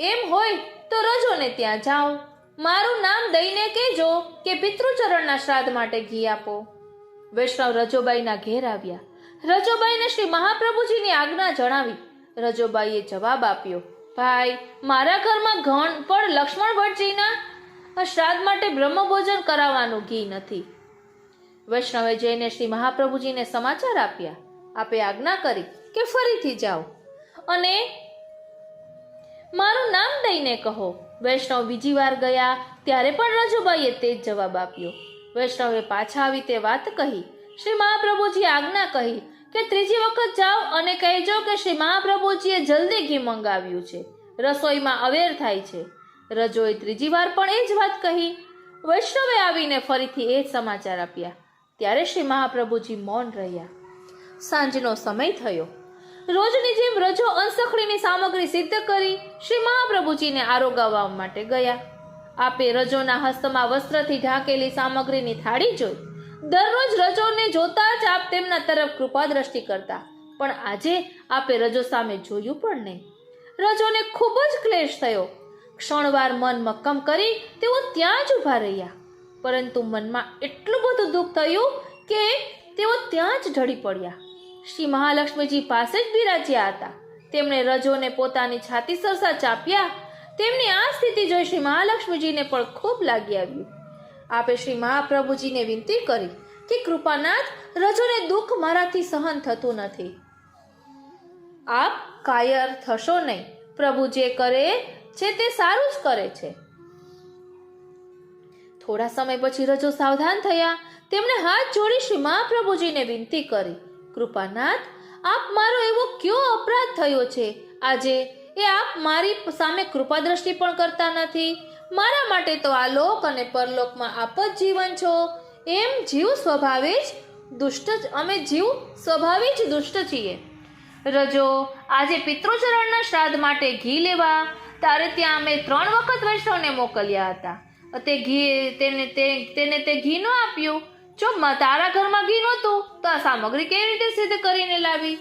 એમ હોય તો રજોને ત્યાં જાઓ, મારું નામ દઈને કહેજો કે પિતૃચરણના શ્રાદ્ધ માટે ઘી આપો. વૈષ્ણવ રજોબાઈના ઘેર આવ્યા. રજોબાઈને શ્રી મહાપ્રભુજીની આજ્ઞા જણાવી. રજોબાઈએ જવાબ આપ્યો, ભાઈ, મારા ઘરમાં પણ લક્ષ્મણ ભટ્ટજીના શ્રાદ્ધ માટે બ્રહ્મભોજન કરાવવાનું ઘી નથી. વૈષ્ણવે જઈને શ્રી મહાપ્રભુજીને સમાચાર આપ્યા. આપે આજ્ઞા કરી કે ફરીથી જાઓ અને મારું નામ દઈને કહો. વૈષ્ણવ બીજી વાર ગયા ત્યારે પણ રજુબાઈએ તે જ જવાબ આપ્યો. વૈષ્ણવે પાછા આવી તે વાત કહી. શ્રી મહાપ્રભુજી આજ્ઞા કહી કે ત્રીજી વખત જાઓ અને કહેજો કે શ્રી મહાપ્રભુજીએ જલ્દી ઘી મંગાવ્યું છે, રસોઈમાં અવેર થાય છે. રજોએ ત્રીજી વાર પણ એ જ વાત કહી. વૈષ્ણવે આવીને ફરીથી એ જ સમાચાર આપ્યા. ત્યારે શ્રી મહાપ્રભુજી મૌન રહ્યા. સાંજનો સમય થયો. રોજની જેમ રજો અંસખડીની સામગ્રી સિદ્ધ કરી શ્રી મહાપ્રભુજીને આરોગાવવા માટે ગયા. આપે રજોના હસ્તમાં વસ્ત્રથી ઢાંકેલી સામગ્રીની થાળી જોઈ. દરરોજ રજોને જોતા જ આપ તેમના તરફ કૃપા દ્રષ્ટિ કરતા, પણ આજે આપે રજો સામે જોયું પણ નહીં. રજોને ખૂબ જ ક્લેશ થયો. ક્ષણવાર મન મક્કમ કરી તેઓ ત્યાં જ ઊભા રહ્યા, પરંતુ મનમાં એટલું બધું દુઃખ થયું કે તેઓ ત્યાં જ ઢળી પડ્યા. શ્રી મહાલક્ષ્મીજી પાસે જ બિરાજ્યા હતા. તેમણે રજોને પોતાની છાતી સરસા ચાપ્યા. તેમની આ સ્થિતિ જોઈ શ્રી મહાલક્ષ્મીજીને પણ ખૂબ લાગી આવ્યું. આપે શ્રી મહાપ્રભુજીને વિનંતી કરી કે કૃપાનાથ, રજોને દુઃખ મારાથી સહન થતું નથી. આપ કાયર થશો નહીં. પ્રભુ જે કરે છે તે સારું જ કરે છે. થોડા સમય પછી રજો સાવધાન થયા. તેમણે હાથ જોડી શ્રી મહાપ્રભુજીને વિનંતી કરી, કૃપાનાથ, આપ મારો એવો કયો અપરાધ થયો છે આજે એ આપ મારી સામે કૃપા દ્રષ્ટિ પણ કરતા નથી. મારા માટે તો આ લોક અને પરલોકમાં આપ જ જીવન છો. અમે જીવ સ્વભાવે જ દુષ્ટ છીએ. રજો, આજે પિતૃચરણના શ્રાદ્ધ માટે ઘી લેવા તારે ત્યાં અમે 3 વખત વૈષ્ણવને મોકલ્યા હતા. તેને તે ઘી ન આપ્યું. જો તારા ઘરમાં ઘી નહોતું તો આ સામગ્રી કેવી રીતે સિદ્ધ કરીને લાવી?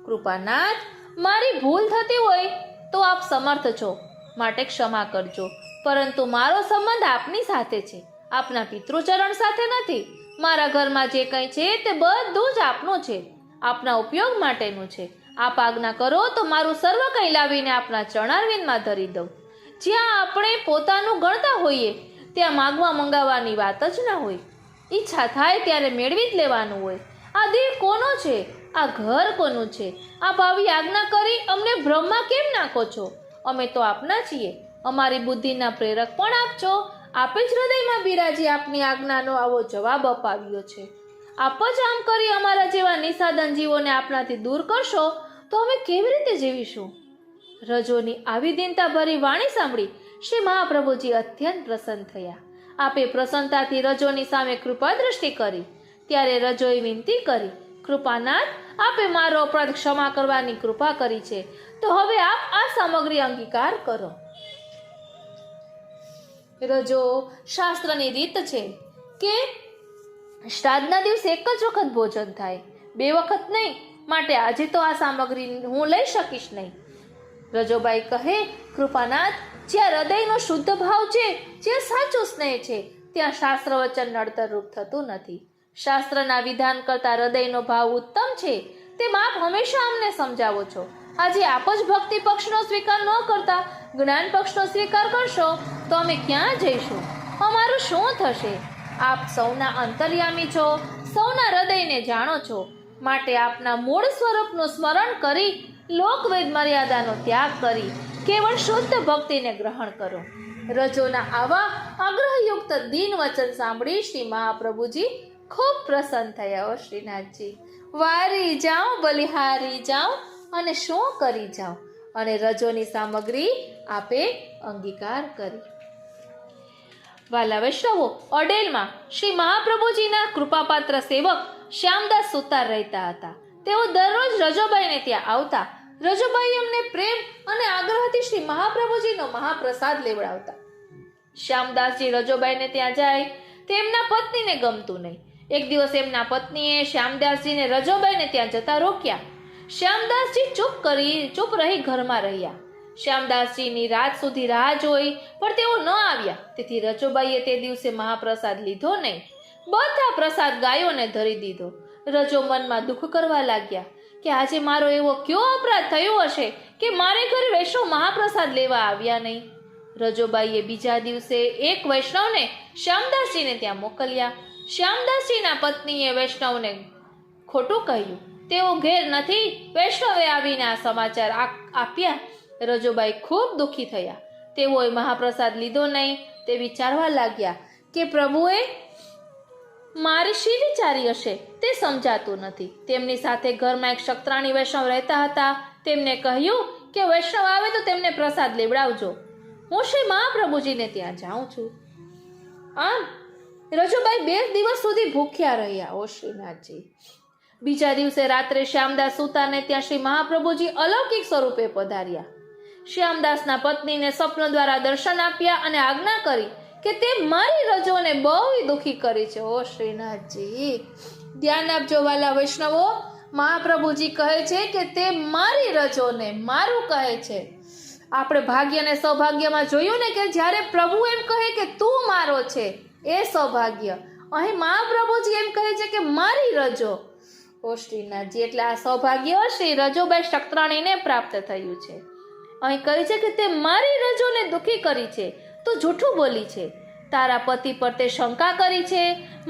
કૃપાનાથ, મારી ભૂલ થતી હોય તો આપ સમર્થ છો, માટે ક્ષમા કરજો. પરંતુ મારો સંબંધ આપની સાથે છે, આપના પિતૃચરણ સાથે નથી. મારા ઘરમાં જે કંઈ છે તે બધું જ આપનું છે, આપના ઉપયોગ માટેનું છે. આપ આજ્ઞા કરો તો મારું સર્વ કંઈ લાવીને આપના ચરણારવિંદમાં ધરી દઉં. જ્યાં આપણે પોતાનું ગણતા હોઈએ ત્યાં માગવા મંગાવવાની વાત જ ના હોય. ઈચ્છા થાય ત્યારે મેળવી જ લેવાનું હોય. આ દેહ કોનો છે? આ ઘર કોનું છે? આપ આવી આજ્ઞા કરી અમને ભ્રમમાં કેમ નાખો છો? અમે તો આપના છીએ. અમારી બુદ્ધિના પ્રેરક પણ આપ છો. આપે જ હૃદયમાં બિરાજી આપની આજ્ઞાનો આવો જવાબ અપાવ્યો છે. આપ જ આમ કરી અમારા જેવા નિસાધન જીવોને આપનાથી દૂર કરશો તો અમે કેવી રીતે જીવીશું? રજોની આવી દીનતાભરી વાણી સાંભળી શ્રી મહાપ્રભુજી અત્યંત પ્રસન્ન થયા. આપે પ્રસન્નતાથી રજોની સામે કૃપા દ્રષ્ટિ કરી. ત્યારે રજોએ વિનંતી કરી, કૃપાનાથ, આપે મારો અપરાધ ક્ષમા કરવાની કૃપા કરી છે, તો હવે આપ આ સામગ્રી અંગીકાર કરો. રજો શાસ્ત્રની રીત છે કે શ્રાદ્ધના દિવસે એક જ વખત ભોજન થાય, 2 વખત નહીં. માટે આજે તો આ સામગ્રી હું લઈ શકીશ નહીં. રજોબાઈ કહે, કૃપાનાથ, જ્યાં હૃદયનો શુદ્ધ ભાવ છે, જ્યાં સાચું સ્નેહ છે, ત્યાં શાસ્ત્ર વચન નડતરરૂપ થતું નથી. શાસ્ત્રના વિધાન કરતા હૃદયનો ભાવ ઉત્તમ છે, તેમ આપ હંમેશા અમને સમજાવો છો. આજે આપ જ ભક્તિ પક્ષનો સ્વીકાર ન કરતા જ્ઞાન પક્ષનો સ્વીકાર કરશો તો અમે ક્યાં જઈશું? અમારું શું થશે? આપ સૌના અંતર્યામી છો, સૌના હૃદયને જાણો છો. માટે આપના મૂળ સ્વરૂપનું સ્મરણ કરી લોકવેદ મર્યાદાનો ત્યાગ કરી કેવળ શુદ્ધ ભક્તિને ગ્રહણ કરો. રજોના આવા આગ્રહયુક્ત દીન વચન સાંભળી શ્રી મહાપ્રભુજી ખૂબ પ્રસન્ન થયા. હો શ્રીનાથજી, વારી જાઓ, બલિહારી જાઓ અને શું કરી જાઓ. અને રજોની સામગ્રી આપે અંગીકાર કરી. વાલા વૈષ્ણવો, અડેલમાં શ્રી મહાપ્રભુજીના કૃપાપાત્ર સેવક શ્યામદાસ સુતાર રહેતા હતા. તેઓ દરરોજ રજોબાઈને ત્યાં આવતા. રજોબાઈ એમને પ્રેમ અને આગ્રહથી શ્રી મહાપ્રભુજીનો મહાપ્રસાદ લેવડાવતા. શ્યામદાસજી રજોબાઈને ત્યાં જાય તેમના પત્નીને ગમતું નહીં. એક દિવસ એમના પત્નીએ શ્યામદાસજીને રજોબાઈને ત્યાં જતા રોક્યા. શ્યામદાસજી ચૂપ રહી ઘરમાં રહ્યા. શ્યામદાસજીની રાત સુધી રાહ જોઈ, પણ તેઓ ન આવ્યા. તેથી રજોબાઈએ તે દિવસે મહાપ્રસાદ લીધો નહીં. બધા પ્રસાદ ગાયોને ધરી દીધો. રજો મનમાં દુઃખ કરવા લાગ્યા કે આજે મારો એવો કયો અપરાધ થયો હશે કે મારે ઘરે વૈષ્ણવ મહાપ્રસાદ લેવા આવ્યા નહીં. રજોબાઈએ બીજા દિવસે એક વૈષ્ણવને શ્યામદાસજીને ત્યાં મોકલ્યા. શ્યામદાસજીના પત્નીએ વૈષ્ણવને ખોટું કહ્યું. તેઓ ઘેર નથી. વૈષ્ણવે આવીને આ સમાચાર આપ્યા. રજોબાઈ ખૂબ દુઃખી થયા. તેઓએ મહાપ્રસાદ લીધો નહીં. તે વિચારવા લાગ્યા કે પ્રભુએ મારે શી વિચારી હશે તે સમજાતું નથી. તેમની સાથે ઘરમાં એક શક્ત્રાણી વૈષ્ણવ રહેતા હતા. તેમને કહ્યું કે વૈષ્ણવ આવે તો તેમને પ્રસાદ લેવડાવજો. હું શ્રી મહાપ્રભુજીને ત્યાં જાઉં છું. આમ રજોબાઈ 2 દિવસ સુધી ભૂખ્યા રહ્યા. ઓ શ્રીનાથજી, બીજા દિવસે રાત્રે શ્યામદાસ સુતારને ત્યાં શ્રી મહાપ્રભુજી અલૌકિક સ્વરૂપે પધાર્યા. શ્યામદાસના પત્નીને સ્વપ્ન દ્વારા દર્શન આપ્યા અને આજ્ઞા કરી કે તે મારી રજોને બહુ દુઃખી કરી છે. ઓ શ્રીનાથજી, ધ્યાન આપજો વાલા વૈષ્ણવો. મહાપ્રભુજી કહે છે કે તે મારી રજોને મારું કહે છે. આપણે ભાગ્ય અને સૌભાગ્યમાં જોયું ને કે જ્યારે પ્રભુ એમ કહે કે તું મારો છે એ સૌભાગ્ય. અહીં મહાપ્રભુજી એમ કહે છે કે મારી રજો. ઓ શ્રીનાથજી, એટલે આ સૌભાગ્ય શ્રી રજોબાઈ શક્ત્રાણીને પ્રાપ્ત થયું છે. અહીં કહે છે કે તે મારી રજોને દુઃખી કરી છે, તું જૂઠું બોલી છે. તારા પતિ પર તે શંકા કરી છે,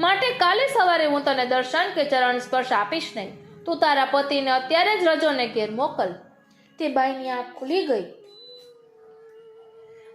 માટે કાલે સવારે હું તને દર્શન કે ચરણ સ્પર્શ આપીશ નહીં. તું તારા પતિને અત્યારે જ રજોને ઘેર મોકલ. તે બાઈની આંખ ખુલી ગઈ.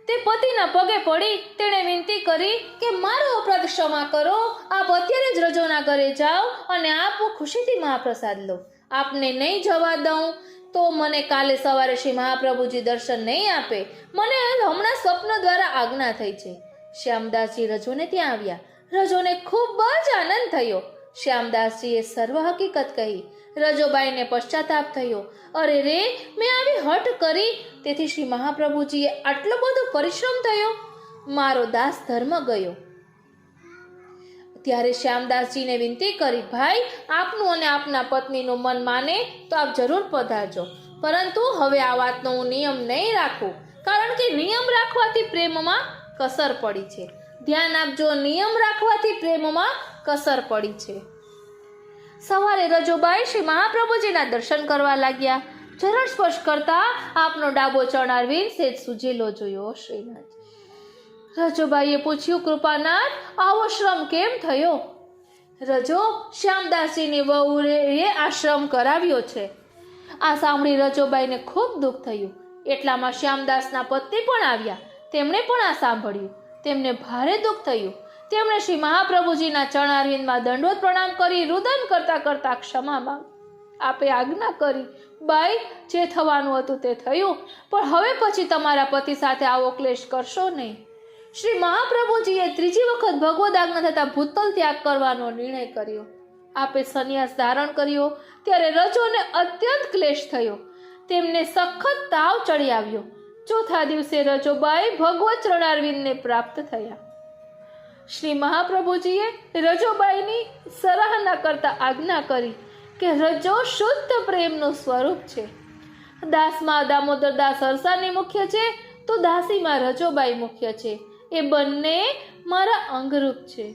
તે પતિના પગે પડી તેણે વિનંતી કરી કે મારો અપરાધ ક્ષમા કરો. આપ અત્યારે જ રજોના ઘરે જાઓ અને આપ ખુશીથી મહાપ્રસાદ લો. આપને નહીં જવા દઉં તો મને કાલે સવારે શ્રી મહાપ્રભુજી દર્શન નહીં આપે. મને હમણાં સ્વપ્ન દ્વારા આજ્ઞા થઈ છે. શ્યામદાસજી રજોને ત્યાં આવ્યા. રજોને ખૂબ જ આનંદ થયો. શ્યામદાસજીએ સર્વ હકીકત કહી. રજોબાઈને પશ્ચાતાપ થયો. અરે રે, મેં આવી હઠ કરી તેથી શ્રી મહાપ્રભુજીએ આટલો બધો પરિશ્રમ થયો. મારો દાસ ધર્મ ગયો. ત્યારે શ્યામદાસજીને વિનંતી કરી, ભાઈ, આપનું અને આપના પત્નીનું મન માને તો આપ જરૂર પધારજો, પરંતુ હવે આ વાતનો હું નિયમ નહીં રાખું, કારણ કે નિયમ રાખવાથી પ્રેમમાં કસર પડી છે. ધ્યાન આપજો, નિયમ રાખવાથી પ્રેમમાં કસર પડી છે. સવારે રજોબાઈ શ્રી મહાપ્રભુજીના દર્શન કરવા લાગ્યા. ચરણ સ્પર્શ કરતા આપનો ડાબો ચરણારવિંદ સેજ સૂજેલો જોયો. શ્રીનાથ, રજોબાઈએ પૂછ્યું, કૃપાનાથ, આવો શ્રમ કેમ થયો? રજો, શ્યામદાસજીની વહુએ આશ્રમ કરાવ્યો છે. આ સાંભળી રજોબાઈને ખૂબ દુઃખ થયું. એટલામાં શ્યામદાસના પત્ની પણ આવ્યા. તેમણે પણ આ સાંભળ્યું. તેમને ભારે દુઃખ થયું. તેમણે શ્રી મહાપ્રભુજીના ચરણારવિંદમાં દંડવત પ્રણામ કરી રુદન કરતા કરતા ક્ષમા માંગી. આપે આજ્ઞા કરી, બાઈ, જે થવાનું હતું તે થયું, પણ હવે પછી તમારા પતિ સાથે આવો ક્લેશ કરશો નહીં. શ્રી મહાપ્રભુજીએ 3જી વખત ભગવદ આજ્ઞા થતા ભૂતલ ત્યાગ કરવાનો નિર્ણય કર્યો. આપે સંન્યાસ ધારણ કર્યો. ત્યારે રજોને અત્યંત ક્લેશ થયો. તેમને સખત તાવ ચડી આવ્યો. ચોથા દિવસે રજોબાઈ ભગવત ચરણારવિંદને પ્રાપ્ત થયા. શ્રી મહાપ્રભુજીએ રજોબાઈની સરાહના કરતા આજ્ઞા કરી કે રજો શુદ્ધ પ્રેમનું સ્વરૂપ છે. દાસમાં દામોદરદાસ હરસાની મુખ્ય છે તો દાસીમાં રજોબાઈ મુખ્ય છે. એ બંને મારા અંગરૂપ છે.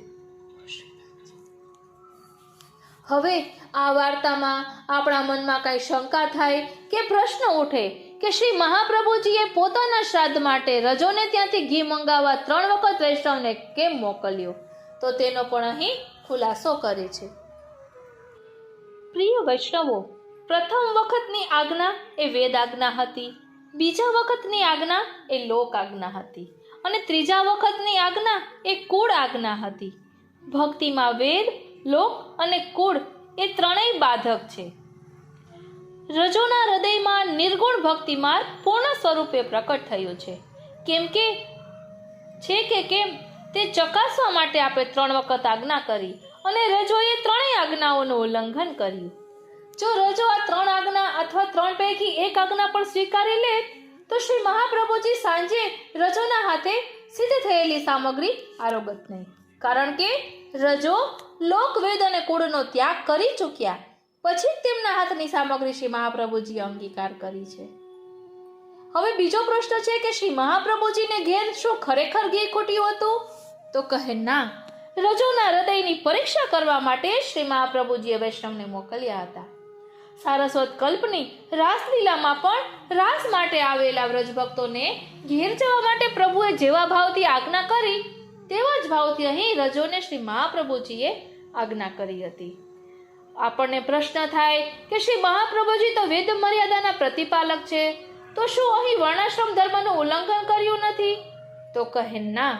હવે આ વાર્તામાં આપણા મનમાં કઈ શંકા થાય કે પ્રશ્ન ઉઠે કે શ્રી મહાપ્રભુજીએ પોતાના શ્રાદ્ધ માટે રજોને ત્યાંથી ઘી મંગાવવા 3 વખત વૈષ્ણવને કેમ મોકલ્યો, તો તેનો પણ અહીં ખુલાસો કરે છે. પ્રિય વૈષ્ણવો, પ્રથમ વખતની આજ્ઞા એ વેદ આજ્ઞા હતી, બીજા વખતની આજ્ઞા એ લોક આજ્ઞા હતી અને ત્રીજા વખતની આજ્ઞા એ કુળ આજ્ઞા હતી. ભક્તિમાં વેદ, લોક અને કુળ એ ત્રણેય બાધક છે. રજોના હૃદયમાં નિર્ગુણ ભક્તિ માર્ગ પૂર્ણ સ્વરૂપે પ્રકટ થયો છે. કેમ તે ચકાસવા માટે આપણે 3 વખત આજ્ઞા કરી અને રજોએ ત્રણેય આજ્ઞાઓનું ઉલ્લંઘન કર્યું. જો રજો આ 3 આજ્ઞા અથવા 3 પૈકી એક આજ્ઞા પણ સ્વીકારી લે તો શ્રી મહાપ્રભુજી સાંજે રજોના હાથે સિદ્ધ થયેલી સામગ્રી આરોગત નહીં, કારણ કે રજો લોક, વેદ અને કુળનો ત્યાગ કરી ચૂક્યા પછી તેમના હાથની સામગ્રી શ્રી મહાપ્રભુજીએ અંગીકાર કરી છે. હવે બીજો પ્રશ્ન છે કે શ્રી મહાપ્રભુજીને ઘેર શું ખરેખર ઘી ખૂટ્યું હતું? તો કહે ના, રજોના હૃદયની પરીક્ષા કરવા માટે શ્રી મહાપ્રભુજીએ વૈષ્ણવને મોકલ્યા હતા. સારસ્વત કલ્પની રાસલીલામાં પણ રાસ માટે આવેલા વ્રજભક્તોને ઘેર જવા માટે પ્રભુએ જેવા ભાવથી આજ્ઞા કરી તેવા જ ભાવથી અહીં રજોને શ્રી મહાપ્રભુજીએ આજ્ઞા કરી હતી. આપણને પ્રશ્ન થાય કે શ્રી મહાપ્રભુજી તો વેદ મર્યાદાના પ્રતિપાલક છે, તો શું અહીં વર્ણાશ્રમ ધર્મનું ઉલ્લંઘન કર્યું નથી? તો કહે ના,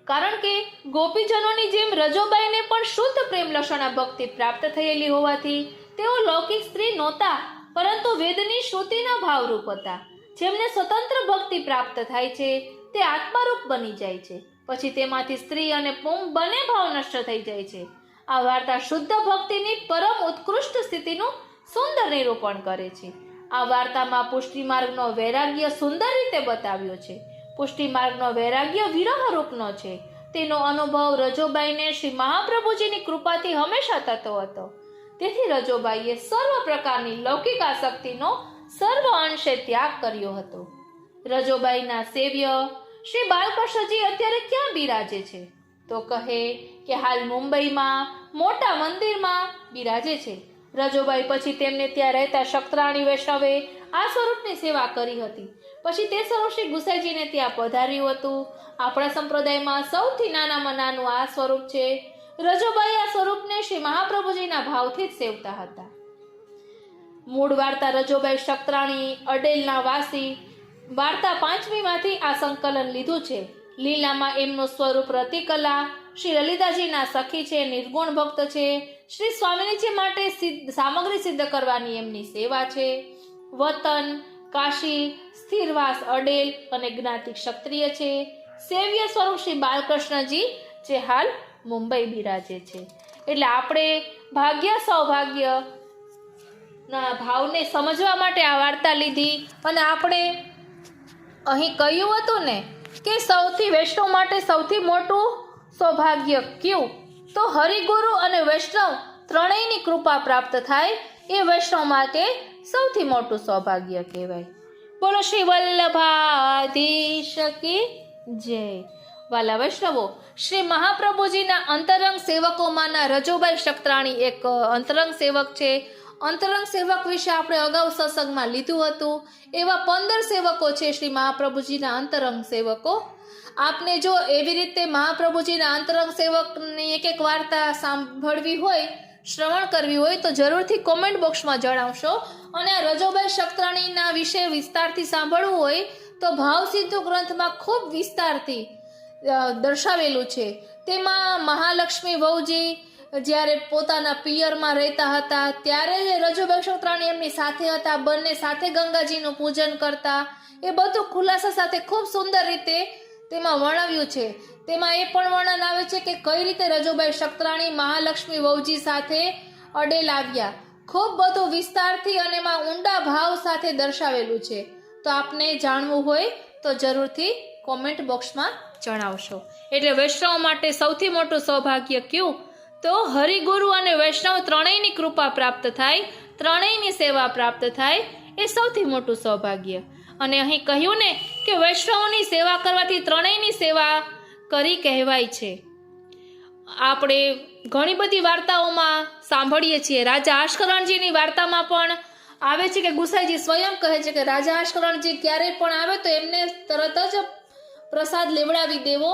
કારણ કે ગોપીજનોની જેમ રજોબાઈને પણ શુદ્ધ પ્રેમ લક્ષણા ભક્તિ પ્રાપ્ત થયેલી હોવાથી તેઓ લૌકિક સ્ત્રી નહોતા, પરંતુ વેદની શ્રુતિના ભાવરૂપ હતા. જેમને સ્વતંત્ર ભક્તિ પ્રાપ્ત થાય છે તે આત્મારૂપ બની જાય છે, પછી તેમાંથી સ્ત્રી અને પુંગ બંને ભાવ નષ્ટ થઈ જાય છે. આ વાર્તા શુદ્ધ ભક્તિની પરમ ઉત્કૃષ્ટ સ્થિતિનું સુંદર નિરૂપણ કરે છે. આ વાર્તામાં પુષ્ટિ માર્ગનો વૈરાગ્ય સુંદર રીતે બતાવ્યો છે. પુષ્ટિ માર્ગનો વૈરાગ્ય વિરહ રૂપનો છે. તેનો અનુભવ રજોબાઈને શ્રી મહાપ્રભુજીની કૃપાથી હંમેશા થતો હતો. તેથી રજોબાઈએ સર્વ પ્રકારની લૌકિક આસક્તિનો સર્વ અંશે ત્યાગ કર્યો હતો. રજોબાઈના સેવ્ય શ્રી બાલકૃષ્ણજી અત્યારે ક્યાં બિરાજે છે? તો કહે કે હાલ મુંબઈમાં મોટા મંદિરમાં બિરાજે છે. રજોબાઈ પછી તેમને ત્યાં રહેતા શક્તરાણી વૈષ્ણવે આ સ્વરૂપની સેવા કરી હતી. પછી તે સ્વરૂપ શ્રી ગુસાઈજીને ત્યાં પધાર્યું હતું. આપણા સંપ્રદાયમાં સૌથી નાનામાં નાનું આ સ્વરૂપ છે. રજોબાઈ આ સ્વરૂપને શ્રી મહાપ્રભુજીના ભાવથી જ સેવતા હતા. મૂળ વાર્તા રજોબાઈ શક્તરાણી અડેલના વાસી વાર્તા 5મી માંથી આ સંકલન લીધું છે. લીલામાં એમનું સ્વરૂપ રતિકલા, શ્રી લલિતાજીના સખી છે, નિર્ગુણ ભક્ત છે. શ્રી સ્વામિનીજી માટે સામગ્રી સિદ્ધ કરવાની એમની સેવા છે. વતન કાશી, સ્થિરવાસ અડેલ અને જ્ઞાતિ ક્ષત્રિય છે. સેવ્ય સ્વરૂપ શ્રી બાલકૃષ્ણજી જે હાલ મુંબઈ બિરાજે છે. એટલે આપણે ભાગ્ય સૌભાગ્ય ના ભાવને સમજવા માટે આ વાર્તા લીધી અને આપણે અહીં કહ્યું હતું ને કે સૌથી વૈષ્ણવ માટે સૌથી મોટું સૌભાગ્ય કયું? તો હરિગુરુ અને વૈષ્ણવ ત્રણેયની કૃપા પ્રાપ્ત થાય એ વૈષ્ણવ માટે સૌથી મોટું સૌભાગ્ય કહેવાય. બોલો શ્રી વલ્લભાધીશ કી જય. વાલા વૈષ્ણવો, શ્રી મહાપ્રભુજીના અંતરંગ સેવકોમાંના રજોબાઈ શક્તરાણી એક અંતરંગ સેવક છે. અંતરંગ સેવક વિશે આપણે અગાઉ સત્સંગમાં લીધું હતું. એવા 15 સેવકો છે શ્રી મહાપ્રભુજીના અંતરંગ સેવકો. આપને જો એવી રીતે મહાપ્રભુજીના અંતરંગ સેવકની એક વાર્તા સાંભળવી હોય, શ્રવણ કરવી હોય તો જરૂરથી કોમેન્ટ બોક્સમાં જણાવશો. અને આ રજોબાઈ શક્તરાણીના વિશે વિસ્તારથી સાંભળવું હોય તો ભાવસિંધુ ગ્રંથમાં ખૂબ વિસ્તારથી દર્શાવેલું છે. તેમાં મહાલક્ષ્મી વહુજી જ્યારે પોતાના પિયરમાં રહેતા હતા ત્યારે રજોબાઈ શક્તરાણી એમની સાથે હતા. બંને સાથે ગંગાજીનું પૂજન કરતા. એ બધું ખુલાસા સાથે ખૂબ સુંદર રીતે તેમાં વર્ણવ્યું છે. તેમાં એ પણ વર્ણન આવે છે કે કઈ રીતે રજોબાઈ શક્તરાણી મહાલક્ષ્મી વહુજી સાથે અડેલ આવ્યા. ખૂબ બધો વિસ્તારથી અને એમાં ઊંડા ભાવ સાથે દર્શાવેલું છે. તો આપને જાણવું હોય તો જરૂરથી કોમેન્ટ બોક્સમાં જણાવશો. એટલે વૈષ્ણવ માટે સૌથી મોટું સૌભાગ્ય કયું? તો હરિગુરુ અને વૈષ્ણવ ત્રણેયની કૃપા પ્રાપ્ત થાય, ત્રણેયની સેવા પ્રાપ્ત થાય, એ સૌથી મોટું સૌભાગ્ય. અને અહીં કહ્યું ને કે વૈષ્ણવની સેવા કરવાથી ત્રણેયની સેવા કરી કહેવાય છે. આપણે ઘણી બધી વાર્તાઓમાં સાંભળીએ છીએ. રાજા આશ્કરણજીની વાર્તામાં પણ આવે છે કે ગુસાઈજી સ્વયં કહે છે કે રાજા આશ્કરણજી ક્યારેય પણ આવે તો એમને તરત જ પ્રસાદ લેવડાવી દેવો.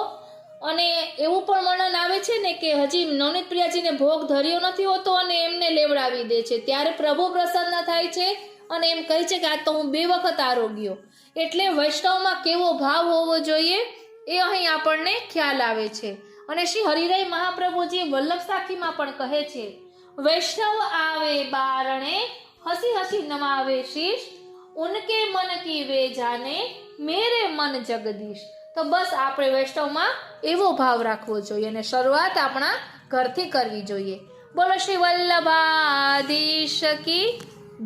અને એવું પણ વર્ણન આવે છે ને કે હજી નવનીત પ્રિયાજીને ભોગ ધર્યો નથી હોતો અને એમને લેવડાવી દે છે. ત્યારે પ્રભુ પ્રસન્ન થાય છે અને એમ કહે છે કે આ તો હું 2 વખત આરોગ્યો. એટલે વૈષ્ણવમાં કેવો ભાવ હોવો જોઈએ એ અહીં આપણને ખ્યાલ આવે છે. અને શ્રી હરિરાય મહાપ્રભુજી વલ્લભ સાખીમાં પણ કહે છે, વૈષ્ણવ આવે બારણે હસી હસી નમાવે શીશ, ઉનકે મન કી વે જાને મેરે મન જગદીશ. તો બસ આપણે વૈષ્ણવમાં એવો ભાવ રાખવો જોઈએ અને શરૂઆત આપણા ઘરથી કરવી જોઈએ. બોલો શ્રી વલ્લભાધીશ કી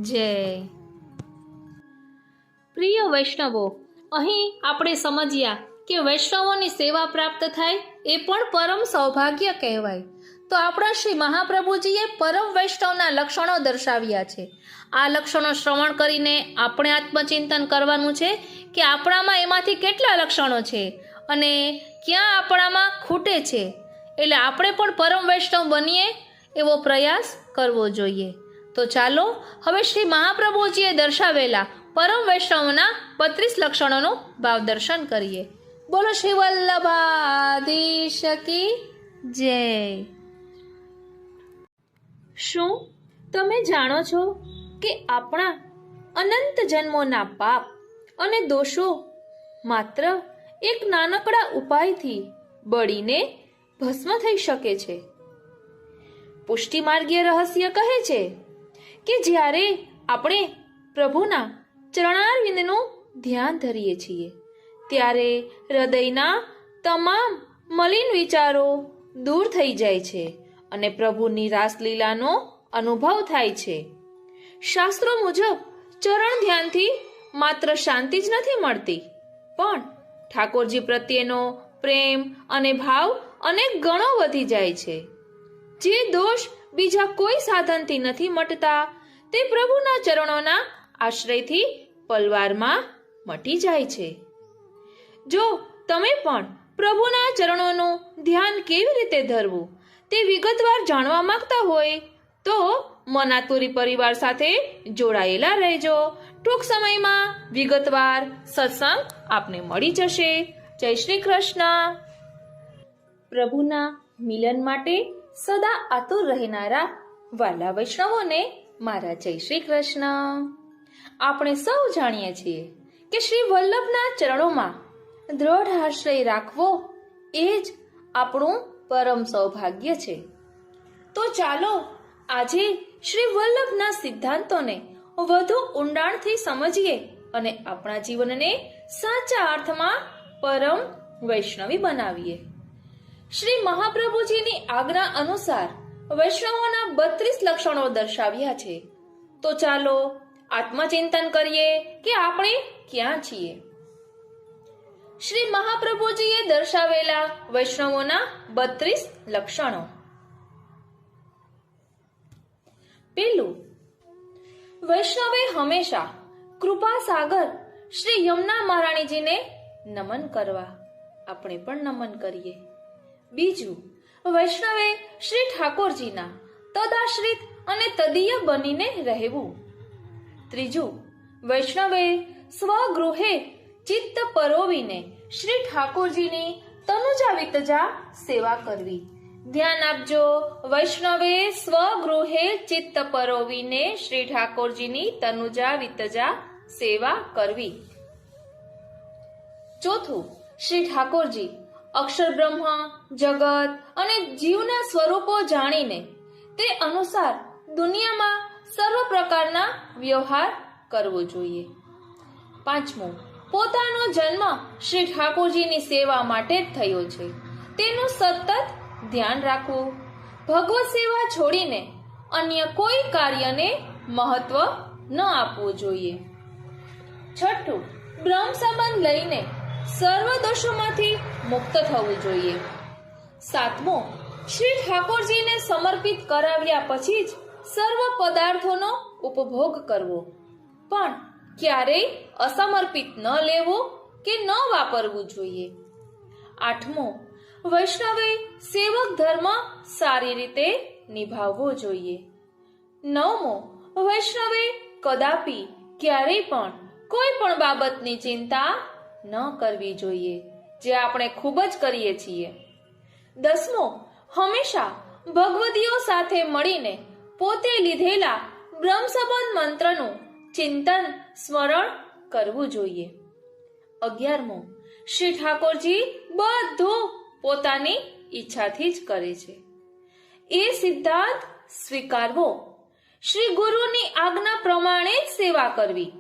જય. પ્રિય વૈષ્ણવો, અહીં આપણે સમજ્યા કે વૈષ્ણવોની સેવા પ્રાપ્ત થાય એ પણ પરમ સૌભાગ્ય કહેવાય. તો આપણા શ્રી મહાપ્રભુજીએ પરમ વૈષ્ણવના લક્ષણો દર્શાવ્યા છે. આ લક્ષણો શ્રવણ કરીને આપણે આત્મચિંતન કરવાનું છે કે આપણામાં એમાંથી કેટલા લક્ષણો છે અને ક્યાં આપણામાં ખૂટે છે. એટલે આપણે પણ પરમ વૈષ્ણવ બનીએ એવો પ્રયાસ કરવો જોઈએ. તો ચાલો હવે શ્રી મહાપ્રભુજીએ દર્શાવેલા પરમ વૈષ્ણવના 32 લક્ષણોનું ભાવ દર્શન કરીએ. બોલો શ્રી વલ્લભાધીશ કી જય. શું તમે જાણો છો કે આપણા અનંત જન્મોના પાપ અને દોષો માત્ર એક નાનકડા ઉપાયથી બળીને ભસ્મ થઈ શકે છે? પુષ્ટિ માર્ગીય રહસ્ય કહે છે કે જ્યારે આપણે પ્રભુના ચરણારવિંદનું ધ્યાન ધરીએ છીએ ત્યારે હૃદયના તમામ મલિન વિચારો દૂર થઈ જાય છે અને પ્રભુની રાસલીલાનો અનુભવ થાય છે. શાસ્ત્રો મુજબ ચરણ ધ્યાનથી માત્ર શાંતિ જ નથી મળતી, પણ ઠાકોરજી પ્રત્યેનો પ્રેમ અને ભાવ અનેક ગણો વધી જાય છે. જે દોષ બીજા કોઈ સાધનથી નથી મટતા તે પ્રભુના ચરણોના આશ્રયથી પલવારમાં મટી જાય છે. જો તમે પણ પ્રભુના ચરણોનું ધ્યાન કેવી રીતે ધરવું તે વિગતવાર જાણવા માંગતા હોય તો મનાતુરી પરિવાર સાથે જોડાયેલા રહેજો. ટૂંક સમયમાં વિગતવાર સત્સંગ આપને મળી જશે. જય શ્રી કૃષ્ણ. પ્રભુના મિલન માટે સદા આતુર રહેનારા વાલા વૈષ્ણવોને મારા જય શ્રી કૃષ્ણ. આપણે સૌ જાણીએ છીએ કે શ્રી વલ્લભના ચરણોમાં દ્રઢ આશ્રય રાખવો એ જ આપણું પરમ સૌભાગ્ય છે. તો ચાલો આજે શ્રી વલ્લભના સિદ્ધાંતોને વધુ ઊંડાણથી સમજીએ અને આપણા જીવનને સાચા અર્થમાં પરમ વૈષ્ણવી બનાવીએ. શ્રી મહાપ્રભુજીની આજ્ઞા અનુસાર વૈષ્ણવોના 32 લક્ષણો દર્શાવ્યા છે. તો ચાલો આત્મચિંતન કરીએ કે આપણે ક્યાં છીએ. શ્રી મહાપ્રભુજીએ દર્શાવેલા વૈષ્ણવોના 32 લક્ષણો. પેલું, વૈષ્ણવે હંમેશા કૃપા સાગર શ્રી યમુના મહારાણીજીને નમન કરવા. આપણે પણ નમન કરીએ. બીજું, વૈષ્ણવે શ્રી ઠાકોરજીના તદાશ્રિત અને તદીય બનીને રહેવું. ત્રીજું, વૈષ્ણવે સ્વગૃહે ચિત્ત પરોવીને શ્રી ઠાકોરજીની તનુજા વિતજા સેવા કરવી. ધ્યાન આપજો, વૈષ્ણવે સ્વગૃહે ચિત્ત પરોવીને શ્રી ઠાકોરજીની તનુજા વિતજા સેવા કરવી. ચોથું, શ્રી ઠાકોરજી અક્ષર બ્રહ્મ, જગત અને જીવના સ્વરૂપો જાણીને તે અનુસાર દુનિયામાં સર્વ પ્રકારના વ્યવહાર કરવો જોઈએ. પાંચમું, પોતાનો જન્મ શ્રી ઠાકોરજીની સેવા માટે જ થયો છે તેનું સતત ધ્યાન રાખવું. ભગવત સેવા છોડીને અન્ય કોઈ કાર્યને મહત્વ ન આપવું જોઈએ. છઠ્ઠું, બ્રહ્મ સંબંધ લઈને સર્વ દોષોમાંથી મુક્ત થવું જોઈએ. સાતમો, શ્રી ઠાકોરજીને સમર્પિત કરાવ્યા પછી જ સર્વ પદાર્થોનો ઉપભોગ કરવો, પણ ક્યારેય અસમર્પિત ન લેવો કે ન વાપરવું જોઈએ. આઠમો, વૈષ્ણવે સેવક ધર્મ સારી રીતે નિભાવવો જોઈએ. નવમો, વૈષ્ણવે કદાપી ક્યારેય પણ કોઈ પણ બાબતની ચિંતા ન કરવી જોઈએ, જે આપણે ખૂબ જ કરીએ છીએ. દસમો, હંમેશા ભગવદીઓ સાથે મળીને પોતે લીધેલા બ્રહ્મ સંબંધ મંત્રનું ચિંતન સ્મરણ કરવું જોઈએ. 11મો, શ્રી ઠાકોરજી બધું પોતાની ઈચ્છાથી જ કરે છે, એ સિદ્ધાંત સ્વીકારવો. શ્રી ગુરુની આજ્ઞા પ્રમાણે જ સેવા કરવી.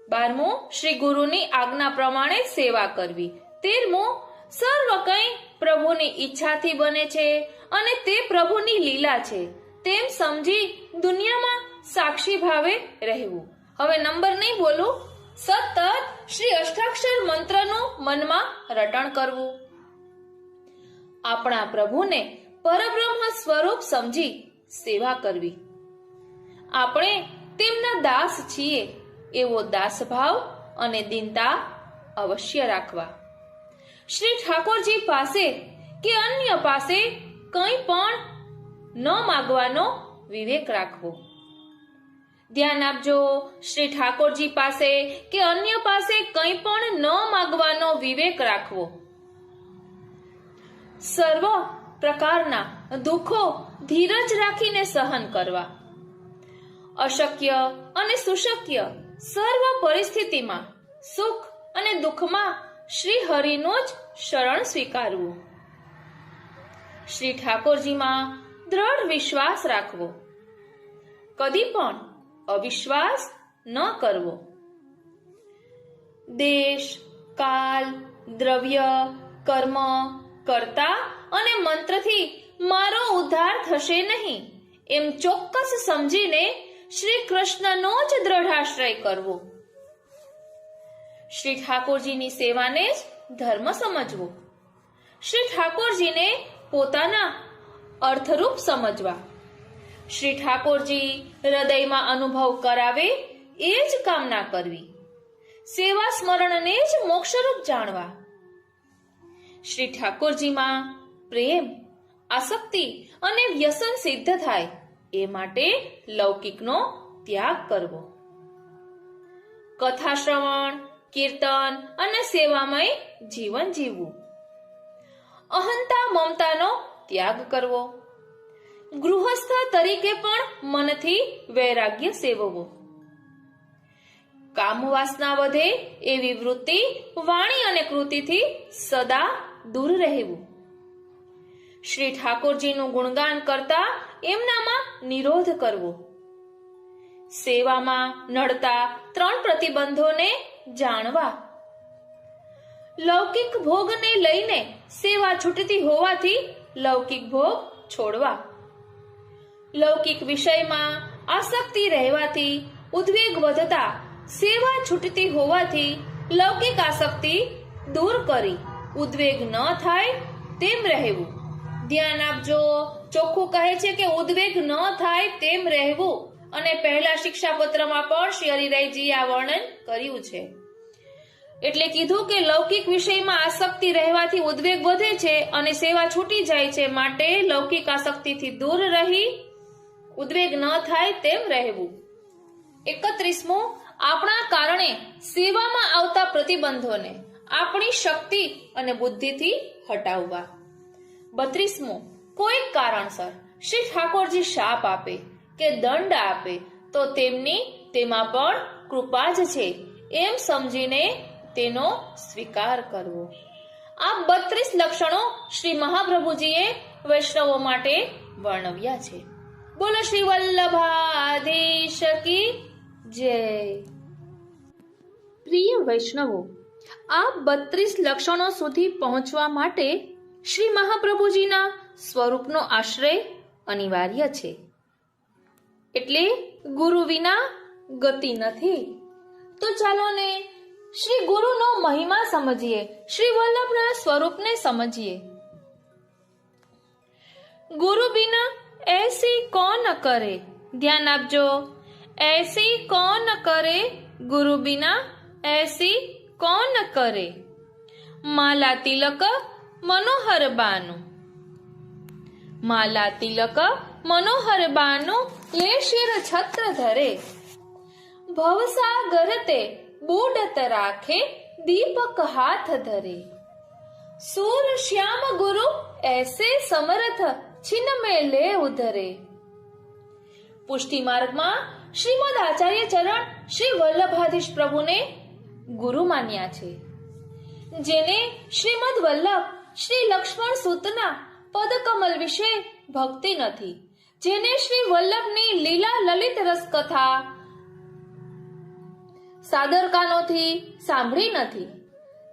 12મો, શ્રી ગુરુની આજ્ઞા પ્રમાણે જ સેવા કરવી. 13મો, સર્વ કંઈ પ્રભુની ઈચ્છાથી બને છે અને તે પ્રભુની લીલા છે તેમ સમજી દુનિયામાં સાક્ષી ભાવે રહેવું. હવે નંબર નહીં બોલું, સતત શ્રી અષ્ટાક્ષર મંત્રનું મનમાં રટણ કરવું. આપણા પ્રભુને પરબ્રહ્મ સ્વરૂપ સમજી સેવા કરવી. આપણે તેમના દાસ છીએ એવો દાસભાવ અને દીનતા અવશ્ય રાખવા. શ્રી ઠાકોરજી પાસે કે અન્ય પાસે કંઈ પણ ન માગવાનો વિવેક રાખવો. ધ્યાન આપજો, શ્રી ઠાકોરજી પાસે કે અન્ય પાસે કંઈ પણ ન માગવાનો વિવેક રાખવો. સર્વ પ્રકારના દુઃખો ધીરજ રાખીને સહન કરવા. અશક્ય અને સુશક્ય સર્વ પરિસ્થિતિમાં સુખ અને દુઃખમાં શ્રી હરિનું જ શરણ સ્વીકારવું. શ્રી ઠાકોરજીમાં દ્રઢ વિશ્વાસ રાખવો, કદી પણ અવિશ્વાસ ન કરવો. દેશ, કાલ, દ્રવ્ય, કર્મ, કર્તા અને મંત્રથી મારો ઉદ્ધાર થશે નહીં એમ ચોક્કસ સમજીને શ્રી કૃષ્ણનો જ દ્રઢાશ્રય કરવો. શ્રી ઠાકોરજીની સેવાને જ ધર્મ સમજવો. શ્રી ઠાકોરજીને પોતાના અર્થરૂપ સમજવા. શ્રી ઠાકોરજી હૃદયમાં અનુભવ કરાવે એ જ કામના કરવી. સેવા સ્મરણને જ મોક્ષરૂપ જાણવા. શ્રી ઠાકોરજીમાં પ્રેમ, આસક્તિ અને વ્યસન સિદ્ધ થાય એ માટે લૌકિકનો ત્યાગ કરવો. કથા શ્રવણ, કીર્તન અને સેવામય જીવન જીવવું. અહંતા મમતાનો ત્યાગ કરવો. ગૃહસ્થ તરીકે પણ મનથી વૈરાગ્ય સેવવો. કામવાસના વધે એવી વૃત્તિ, વાણી અને કૃતિથી સદા દૂર રહેવું. શ્રી ઠાકોરજીનું ગુણગાન કરતા એમનામાં નિરોધ કરવો. સેવામાં નડતા 3 પ્રતિબંધોને જાણવા. લૌકિક ભોગને લઈને સેવા છૂટતી હોવાથી લૌકિક ભોગ છોડવા. લૌકિક વિષયમાં આસક્તિ રહેવાથી ઉદ્વેગ વધતા સેવા છૂટતી હોવાથી લૌકિક આસક્તિ દૂર કરી ઉદ્વેગ ન થાય તેમ રહેવું. ધ્યાન આપજો, ચોખ્ખું કહે છે કે ઉદ્વેગ ન થાય તેમ રહેવું, અને પહેલા શિક્ષાપત્રમાં પણ શ્રી હરિરાયજીએ આ વર્ણન કર્યું છે. એટલે કીધું કે લૌકિક વિષયમાં આસક્તિ રહેવાથી ઉદ્વેગ વધે છે અને સેવા છૂટી જાય છે, માટે લૌકિક આસક્તિથી દૂર રહી ઉદ્વેગ ન થાય તેમ રહેવું. 31મો, આપણા કારણે સેવામાં આવતા પ્રતિબંધોને આપણી શક્તિ અને બુદ્ધિથી હટાવવા. 32મો, કોઈ કારણસર શ્રી ઠાકોરજી શાપ આપે કે દંડ આપે તો તેમની તેમાં પણ કૃપા જ છે એમ સમજીને તેનો સ્વીકાર કરવો. આ 32 લક્ષણો શ્રી મહાપ્રભુજીએ વૈષ્ણવો માટે વર્ણવ્યા છે. બોલો શ્રી વલ્લભાધીશ કી જય. પ્રિય વૈષ્ણવો, આ 32 લક્ષણો સુધી પહોંચવા માટે શ્રી મહાપ્રભુજીના સ્વરૂપનો આશ્રય અનિવાર્ય છે. એટલે ગુરુ વિના ગતિ નથી. તો ચાલો ને શ્રી ગુરુનો મહિમા સમજીએ, શ્રી વલ્લભના સ્વરૂપને સમજીએ. ગુરુ બિના એસી કોણ કરે, ધ્યાન આપજો, એસી કોણ કરે, ગુરુ બિના એસી કોણ કરે. માલા તિલક મનોહર બાનું, માલા તિલક મનોહર બાનું લે શિર છત્ર ધરે. ભવસાગર તે બુડત રાખે દીપક હાથ ધરે. सूर श्याम गुरु ऐसे समर्थ छिन में ले उधरे. पुष्टि मार्ग में श्रीमद आचार्य चरण श्री वल्लभाधीश प्रभु ने गुरु मान्या छे. जेने श्रीमद वल्लभ श्री लक्ष्मण सूतना पद कमल विषे भक्ति नथी, जेने श्री वल्लभनी लीला ललित रस कथा सादर कानोथी सांभળી નથી,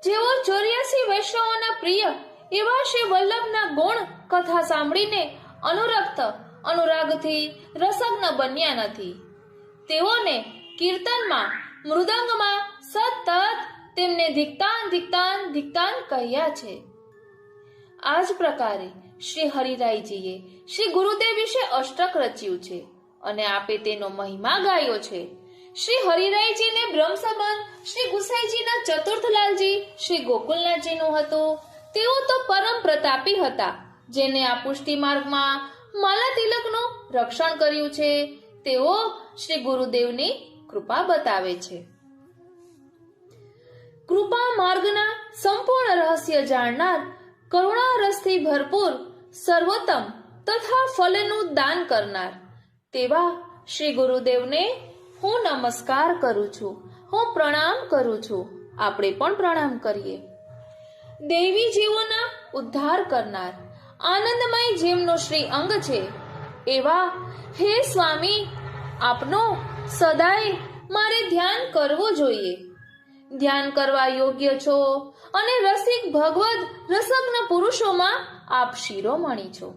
જેઓ 84 વૈષ્ણવોના પ્રિય એવા શ્રી વલ્લભના ગુણ કથા સાંભળીને અનુરક્ત અનુરાગથી રસજ્ઞ બન્યા નથી, તેઓને કીર્તનમાં મૃદંગમાં સતત તેમને ધિક્તાન ધિક્તાન ધિક્તાન કહ્યા છે. આ જ પ્રકારે શ્રી હરિરાયજીએ શ્રી ગુરુદેવ વિશે અષ્ટક રચ્યું છે અને આપે તેનો મહિમા ગાયો છે. શ્રી હરિરાયજીને બ્રહ્મ સંબંધ શ્રી ગુસાઈજીના ચતુર્થલાલજી શ્રી ગોકુલનાથજીનું હતું. તેઓ તો પરમ પ્રતાપી હતા, જેને આ પુષ્ટિ માર્ગમાં માલા તિલકનું રક્ષણ કર્યું છે. તેઓ શ્રી ગુરુદેવની કૃપા બતાવે છે. કૃપા માર્ગના સંપૂર્ણ રહસ્ય જાણનાર, કરુણા રસથી ભરપૂર, સર્વોત્તમ તથા ફલનું દાન કરનાર તેવા શ્રી ગુરુદેવને હું નમસ્કાર કરું છું, હું પ્રણામ કરું છું. આપણે પણ પ્રણામ કરીએ. દેવી જીવોના ઉદ્ધાર કરનાર, આનંદમય જેમનો શ્રી અંગ છે એવા હે સ્વામી, આપનો સદાય મારે ધ્યાન કરવું જોઈએ. ધ્યાન કરવા યોગ્ય છો અને રસિક ભગવદ રસજ્ઞ પુરુષોમાં આપ શિરોમણી છો.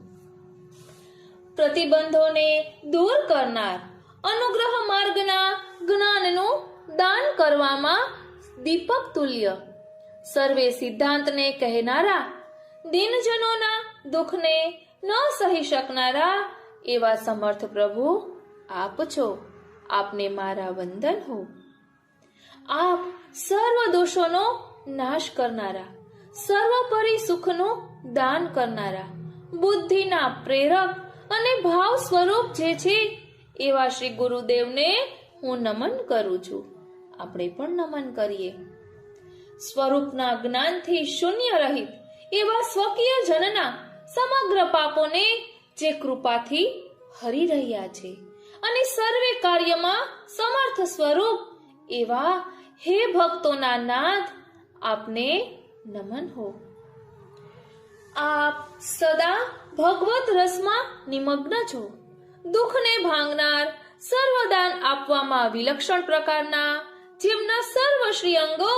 પ્રતિબંધોને દૂર કરનાર, અનુગ્રહ માર્ગના જ્ઞાનનું દાન કરવામાં દીપક તુલ્ય, સર્વે સિદ્ધાંતને કહેનારા, દિનજનોના દુઃખને ન સહી શકનારા એવા સમર્થ પ્રભુ આપ છો. આપને મારા વંદન હો. આપ સર્વ દોષોનો નાશ કરનારા, સર્વોપરી સુખનું દાન કરનારા, બુદ્ધિના પ્રેરક અને ભાવ સ્વરૂપ જે છે એવા શ્રી ગુરુદેવને હું નમન કરું છું. આપણે પણ નમન કરીએ. સ્વરૂપના જ્ઞાનથી શૂન્ય રહિત એવા સ્વકીય જનના સમગ્ર પાપોને જે કૃપાથી હરી રહ્યા છે અને સર્વે કાર્યમાં સમર્થ સ્વરૂપ એવા હે ભક્તોના નાથ, આપને નમન હો. આપ સદા ભગવત રસમાં નિમગ્ન છો. દુઃખને ભાંગનાર, સર્વદાન આપવામાં વિલક્ષણ પ્રકારના, જેમના સર્વ શ્રી અંગો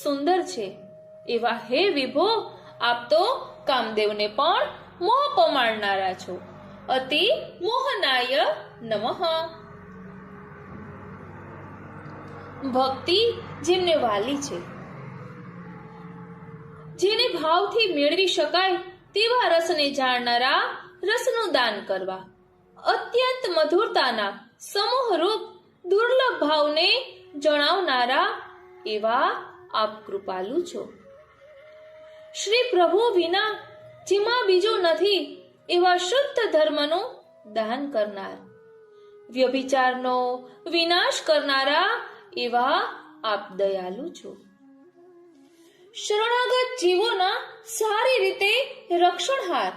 સુંદર છે એવા હે વિભો, આપ તો કામદેવને પણ મોહ પમાડનારા છો. અતિ મોહનાય નમઃ. ભક્તિ જેમને વાલી છે, જેને ભાવથી મેળવી શકાય તેવા રસને જાણનારા, રસનું દાન કરવા, અત્યંત મધુરતાના સમૂહ રૂપ દુર્લભ ભાવને જણાવનારા એવા આપ કૃપાલુ છો. શ્રી પ્રભુ વિના જેમાં બીજું નથી એવા શુદ્ધ ધર્મનું દાન કરનાર, વ્યભિચારનો વિનાશ કરનારા એવા આપ દયાલુ છો. શરણાગત જીવોના સારી રીતે રક્ષણહાર,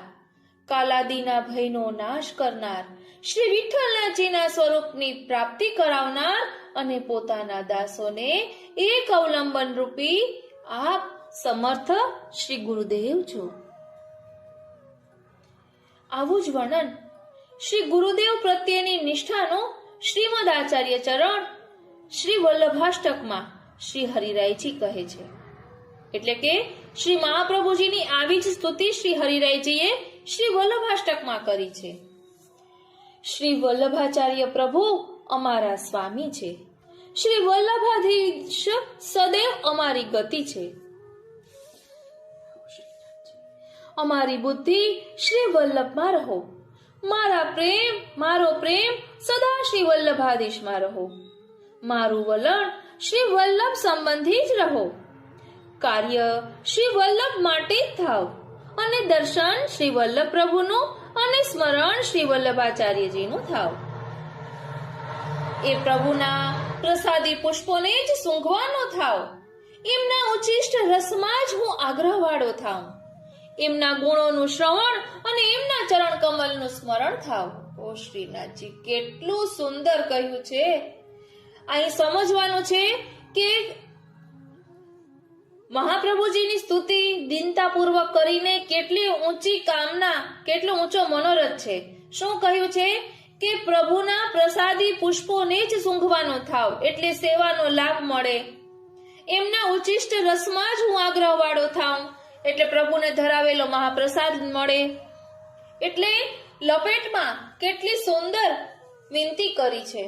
કાલાદીના ભયનો નાશ કરનાર, શ્રી વિઠ્ઠલજીના સ્વરૂપની પ્રાપ્તિ કરાવનાર અને પોતાના દાસોને એક અવલંબન રૂપી આપ સમર્થ શ્રી ગુરુદેવ છો. આવું જ વર્ણન શ્રી ગુરુદેવ પ્રત્યેની નિષ્ઠાનું શ્રીમદ આચાર્ય ચરણ શ્રી વલ્લભાષ્ટકમાં શ્રી હરિરાયજી કહે છે. એટલે કે શ્રી મહાપ્રભુજીની આવી જ સ્તુતિ શ્રી હરિરાયજીએ શ્રી વલ્લભાષ્ટકમાં કરી છે. શ્રી વલ્લભાચાર્ય પ્રભુ અમારા સ્વામી છે. શ્રી વલ્લભાધીશ સદૈવ અમારી ગતિ છે. અમારી બુદ્ધિ શ્રી વલ્લભમાં રહો. મારો પ્રેમ સદા શ્રી વલ્લભાધીશમાં રહો. મારું વલણ શ્રી વલ્લભ સંબંધી જ રહો. કાર્ય શ્રી વલ્લભ માટે જ થાવ અને દર્શન શ્રી વલ્લભ પ્રભુનું અને સ્મરણ શ્રી વલ્લભાચાર્યજીનું થાવ. એ પ્રભુના પ્રસાદી પુષ્પોને જ સૂંઘવાનો થાવ. એમના ઉચ્ચિષ્ટ રસમાં જ હું આગ્રહવાળો થાઉં. એમના ગુણોનું શ્રવણ અને એમના ચરણ કમલનું સ્મરણ થાવ. ઓ શ્રીનાથજી, કેટલું સુંદર કહ્યું છે. અહીં સમજવાનું છે કે મહાપ્રભુજીની સ્તુતિ દીનતાપૂર્વક કરીને કેટલી ઊંચી કામના, કેટલો ઊંચો મનોરથ છે. શું કહ્યું છે કે પ્રભુના પ્રસાદી પુષ્પોને જ સૂંઘવાનો થાવ, એટલે સેવાનો લાભ મળે. એમના ઉચ્ચિષ્ટ રસમાં જ હું આગ્રહવાળો થાઉં, એટલે પ્રભુને ધરાવેલો મહાપ્રસાદ મળે. એટલે લપેટમાં કેટલી સુંદર વિનંતી કરી છે.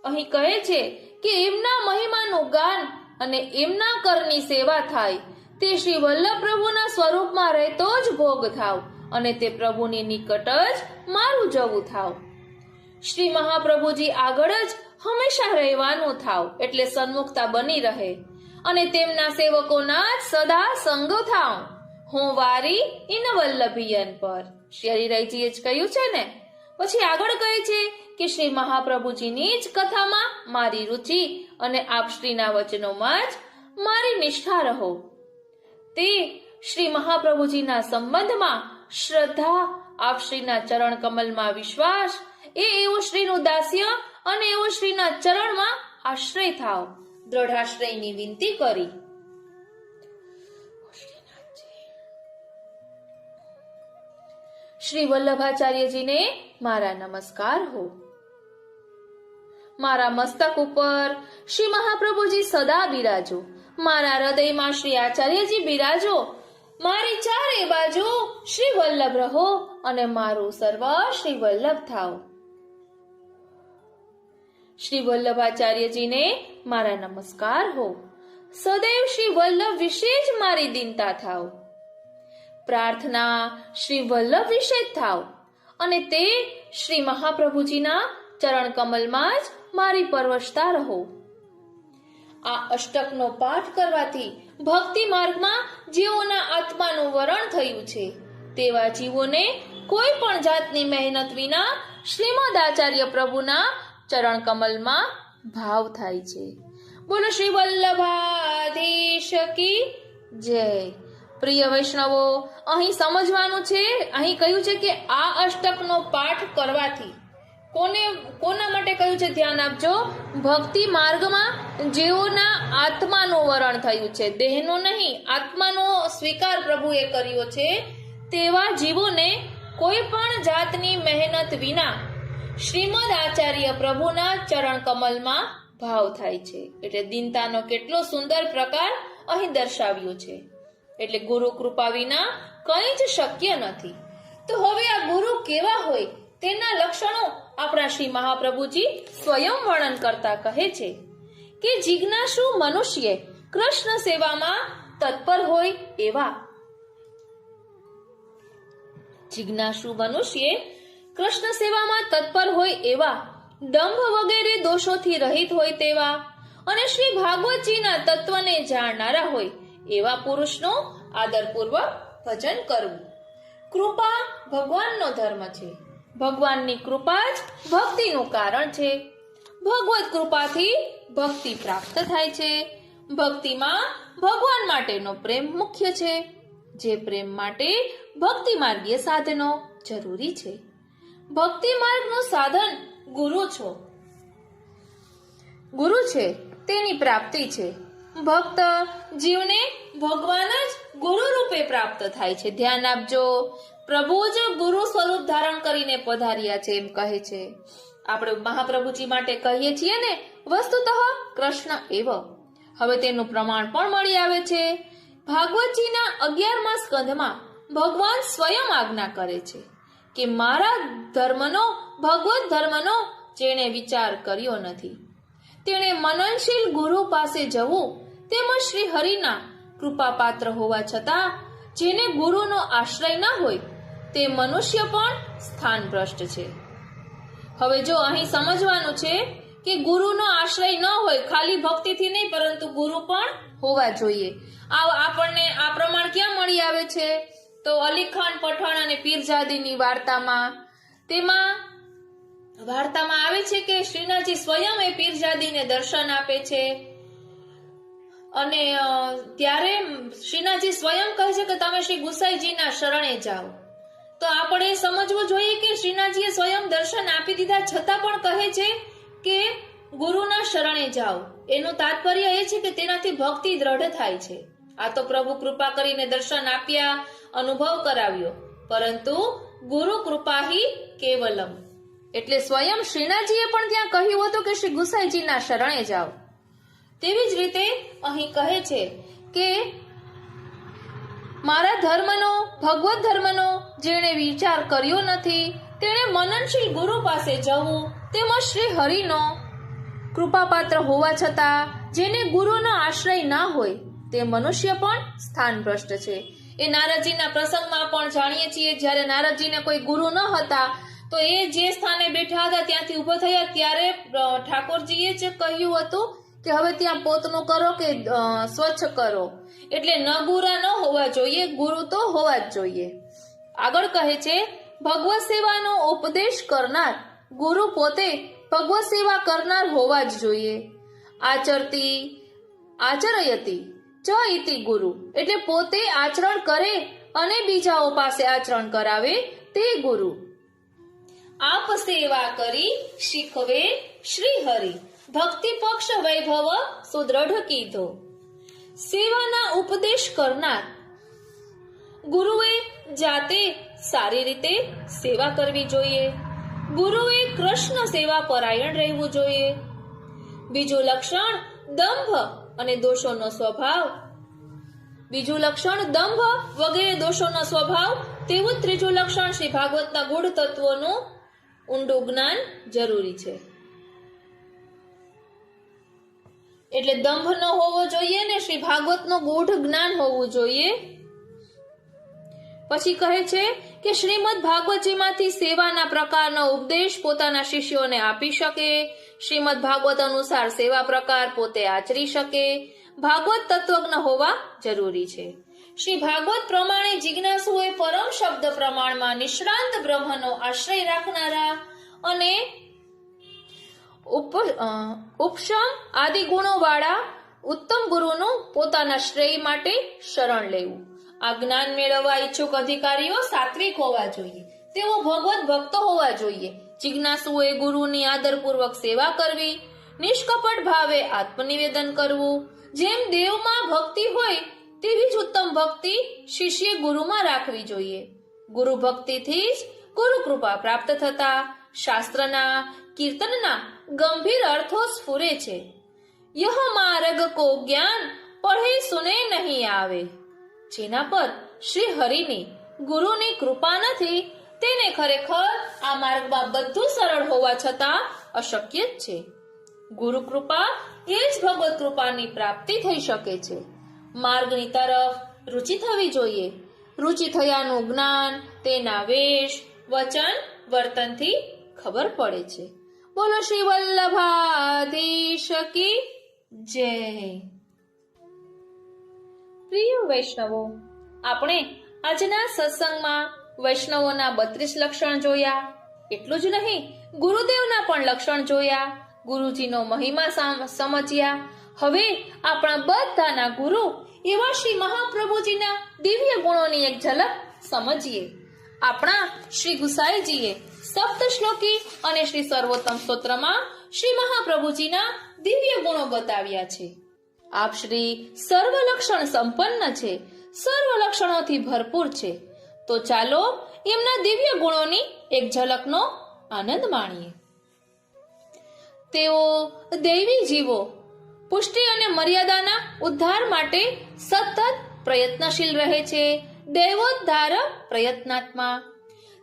અહીં કહે છે કે એમના મહિમાનું ગાન અને એમના કરની સેવા થાય. તે શ્રી વલ્લભ પ્રભુના સ્વરૂપમાં રહેતો જ ભોગ થાવ અને તે પ્રભુની નિકટ જ મારું જવું થાવ. શ્રી મહાપ્રભુજી આગળ જ હંમેશા રહેવાનું થાવ, એટલે સન્મુખતા બની રહે અને તેમના સેવકોના જ સદા સંગ થાવ. હું વારી ઇન વલ્લભિયન પર. શ્રી હરિરાયજીએ જ કહ્યું છે ને. પછી આગળ કહે છે કે શ્રી મહાપ્રભુજીની જ કથામાં મારી રુચિ અને આપ શ્રીના વચનોમાં જ મારી નિષ્ઠા રહો. તે શ્રી મહાપ્રભુજીના સંબંધમાં શ્રદ્ધા, આપ શ્રીના ચરણ કમલમાં વિશ્વાસ, એવું શ્રીનું દાસ્ય અને એવો શ્રીના ચરણમાં આશ્રય થાવ. દ્રઢાશ્રયની વિનંતી કરી. શ્રી વલ્લભાચાર્યજીને મારા નમસ્કાર હો. મારા મસ્તક ઉપર શ્રી મહાપ્રભુજી સદા બિરાજો. મારા હૃદયમાં શ્રી આચાર્યજી બિરાજો. મારી ચારે બાજુ શ્રી વલ્લભ રહો અને મારું સર્વ શ્રી વલ્લભ થાવ. શ્રી વલ્લભાચાર્યજીને મારા નમસ્કાર હો. સદૈવ શ્રી વલ્લભ વિશે જ મારી દીનતા થાવ. પ્રાર્થના શ્રી વલ્લભ વિશે જ થાવ અને તે શ્રી મહાપ્રભુજીના ચરણ કમલમાં જ મારી પરવશતા રહો. આ અષ્ટકનો પાઠ કરવાથી ભક્તિ માર્ગમાં જેઓના આત્માનું વરણ થયું છે તેવા જીવોને કોઈ પણ જાતની મહેનત વિના શ્રીમદ આચાર્ય પ્રભુના ચરણ કમલમાં ભાવ થાય છે. બોલો શ્રી વલ્લભાધીશ કી જય. પ્રિય વૈષ્ણવો, અહીં સમજવાનું છે, અહીં કહ્યું છે કે આ અષ્ટકનો પાઠ કરવાથી કોના માટે કહ્યું છે? ધ્યાન આપજો. ભક્તિ માર્ગમાં જેઓના આત્માનું વરણ થયું છે, દેહનો નહીં, આત્માનો સ્વીકાર પ્રભુએ કર્યો છે, તેવા જીવોને કોઈ પણ જાતની મહેનત વિના શ્રીમદ આચાર્ય પ્રભુના ચરણ કમલમાં ભાવ થાય છે. એટલે દીનતાનો કેટલો સુંદર પ્રકાર અહીં દર્શાવ્યો છે. એટલે ગુરુ કૃપા વિના કંઈ જ શક્ય નથી. તો હવે આ ગુરુ કેવા હોય તેના લક્ષણો આપણા શ્રી મહાપ્રભુજી સ્વયં વર્ણન કરતા કહે છે કે જિજ્ઞાસુ મનુષ્ય કૃષ્ણ સેવામાં તત્પર હોય એવા. જિજ્ઞાસુ મનુષ્ય કૃષ્ણ સેવામાં તત્પર હોય એવા, દંભ વગેરે દોષોથી રહિત હોય તેવા અને શ્રી ભાગવતજીના તત્વને જાણનારા હોય એવા પુરુષનું આદરપૂર્વક ભજન કરવું. કૃપા ભગવાનનો ધર્મ છે. ભગવાનની કૃપા જ ભક્તિનું કારણ છે. ભગવત કૃપાથી ભક્તિ પ્રાપ્ત થાય છે. ભક્તિમાં ભગવાન માટેનો પ્રેમ મુખ્ય છે. જે પ્રેમ માટે ભક્તિ માર્ગીય સાધનો જરૂરી છે. ભક્તિ માર્ગનું સાધન ગુરુ છે, તેની પ્રાપ્તિ છે. ભક્ત જીવને ભગવાન જ ગુરુ રૂપે પ્રાપ્ત થાય છે. ધ્યાન આપજો, પ્રભુ જ ગુરુ સ્વરૂપ ધારણ કરીને પધાર્યા છે એમ કહે છે. આપણે મહાપ્રભુજી માટે કહીએ છીએ ને, વસ્તુતઃ કૃષ્ણ એવ. હવે તેનું પ્રમાણ પણ મળી આવે છે. ભાગવતજીના 11મા સ્કંધમાં ભગવાન સ્વયં આજ્ઞા કરે છે કે મારા ધર્મનો, ભગવત ધર્મનો જેણે વિચાર કર્યો નથી તેણે મનનશીલ ગુરુ પાસે જવું, તેમજ શ્રી હરિના કૃપાપાત્ર હોવા છતાં જેને ગુરુનો આશ્રય ન હોય તે મનુષ્ય પણ સ્થાનભ્રષ્ટ છે. હવે જો અહીં સમજવાનું છે કે ગુરુનો આશ્રય ન હોય, ખાલી ભક્તિથી નહીં પરંતુ ગુરુ પણ હોવા જોઈએ. આપણને આ પ્રમાણ ક્યાં મળી આવે છે? તો અલી ખાન પઠાણ અને પીરજાદીની તેમાં વાર્તામાં આવે છે કે શ્રીનાથજી સ્વયં એ પીરજાદીને દર્શન આપે છે અને ત્યારે શ્રીનાથજી સ્વયં કહે છે કે તમે શ્રી ગુસાઈજીના શરણે જાઓ. તો આપણે સમજવું જોઈએ કે શ્રીનાથજીએ સ્વયં દર્શન આપી દીધા છતાં પણ કહે છે કે ગુરુના શરણે જાઓ. એનું તાત્પર્ય એ છે કે તેનાથી ભક્તિ દ્રઢ થાય છે. આ તો પ્રભુ કૃપા કરીને દર્શન આપ્યા, અનુભવ કરાવ્યો, પરંતુ ગુરુ કૃપાહી કેવલમ, એટલે સ્વયં શ્રીનાથજીએ પણ ત્યાં કહ્યું હતું કે શ્રી ગુસાઈજીના શરણે જાઓ. તેવી જ રીતે અહીં કહે છે કે મારા ધર્મનો, ભગવત ધર્મનો જેણે વિચાર કર્યો નથી તેણે મનનશીલ ગુરુ પાસે જવું, તેમજ શ્રી હરિનો કૃપાપાત્ર હોવા છતાં જેને ગુરુનો આશ્રય ના હોય તે મનુષ્ય પણ સ્થાનભ્રષ્ટ છે. એ નારદજીના પ્રસંગમાં પણ જાણીએ છીએ, જ્યારે નારદજીને કોઈ ગુરુ ન હતા તો એ જે સ્થાને બેઠા હતા ત્યાંથી ઉભો થયા ત્યારે ઠાકોરજીએ જ કહ્યું હતું કે હવે ત્યાં પોતનું કરો કે સ્વચ્છ કરો. એટલે ન ગુરા ન હોવા જોઈએ, ગુરુ તો હોવા જ જોઈએ. આગળ કહે છે ભગવત સેવાનો ઉપદેશ કરનાર ગુરુ પોતે ભગવત સેવા કરનાર હોવા જ જોઈએ. આચરયતી ચ ઇતિ ગુરુ, એટલે પોતે આચરણ કરે અને બીજાઓ પાસે આચરણ કરાવે તે ગુરુ. આપ સેવા કરી શીખવે શ્રી હરિ, ભક્તિ પક્ષ વૈભવ સુદ્રઢ કીધો. સેવાના ઉપદેશ કરનાર ગુરુએ જાતે સારી રીતે સેવા કરવી જોઈએ. ગુરુએ કૃષ્ણ સેવા પરાયણ રહેવું જોઈએ. બીજું લક્ષણ દંભ અને દોષોનો સ્વભાવ. વગેરે દોષોનો સ્વભાવ. તેવું ત્રીજું લક્ષણ શ્રી ભાગવતના ગૂઢ તત્વોનું ઊંડું જ્ઞાન જરૂરી છે. એટલે દંભ ન હોવો જોઈએ ને શ્રી ભાગવતનું ગૂઢ જ્ઞાન હોવું જોઈએ. પછી કહે છે કે શ્રીમદ ભાગવતજીમાંથી સેવાના પ્રકારનો ઉપદેશ પોતાના શિષ્યોને આપી શકે. શ્રીમદ ભાગવત અનુસાર સેવા પ્રકાર પોતે આચરી શકે. ભાગવત તત્વજ્ઞ હોવા જરૂરી છે. શ્રી ભાગવત પ્રમાણે જિજ્ઞાસુએ પરમ શબ્દ પ્રમાણમાં નિષ્ણાંત બ્રહ્મનો આશ્રય રાખનારા અને ઉપશમ આદિ ગુણો વાળા ઉત્તમ ગુરુનું પોતાના શ્રેય માટે શરણ લેવું. આ જ્ઞાન મેળવવા ઈચ્છુક અધિકારીઓ સાત્વિક હોવા જોઈએ, તેઓ ભગવત ભક્તો હોવા જોઈએ. જિજ્ઞાસુએ ગુરુની આદરપૂર્વક સેવા કરવી, નિષ્કપટ ભાવે આત્મનિવેદન કરવું. જેમ દેવમાં ભક્તિ હોય તેવી જ ઉત્તમ ભક્તિ શિષ્ય ગુરુમાં રાખવી જોઈએ. ગુરુ ભક્તિથી જ ગુરુ કૃપા પ્રાપ્ત થતા શાસ્ત્રના, કીર્તનના ગંભીર અર્થો સ્ફુરે છે. યહ માર્ગ કો જ્ઞાન પढ़े સુને નહીં આવે. જેના પર શ્રી હરિની, ગુરુની કૃપા નથી તેને ખરેખર આ માર્ગમાં બધું સરળ હોવા છતાં અશક્ય જ છે. ગુરુ કૃપા એ જ ભગવત કૃપાની પ્રાપ્તિ થઈ શકે છે. માર્ગની તરફ રુચિ થવી જોઈએ. રુચિ થયાનું જ્ઞાન તેના વેશ, વચન, વર્તનથી ખબર પડે છે. બોલો શ્રી વલ્લભાધીશ કી જય. પ્રિય વૈષ્ણવો, આપણે આજના સત્સંગમાં વૈષ્ણવોના 32 લક્ષણ જોયા. એટલું જ નહીં, ગુરુદેવના પણ લક્ષણ જોયા, ગુરુજીનો મહિમા સમજ્યા. હવે આપણા બધાના ગુરુ એવા શ્રી મહાપ્રભુજીના દિવ્ય ગુણોની એક ઝલક સમજીએ. આપણા શ્રી ગુસાઈજીએ સપ્ત શ્લોકી અને શ્રી સર્વોત્તમ સ્તોત્રમાં શ્રી મહાપ્રભુજીના દિવ્ય ગુણો બતાવ્યા છે. આપ શ્રી સર્વ લક્ષણ સંપન્ન છે, સર્વ લક્ષણોથી ભરપૂર છે. તો ચાલો એમના દિવ્ય ગુણોની એક ઝલકનો આનંદ માણીએ. તેઓ દૈવી જીવો પુષ્ટિ અને મર્યાદાના ઉદ્ધાર માટે સતત પ્રયત્નશીલ રહે છે. દૈવોદ્ધાર પ્રયત્નાત્મા.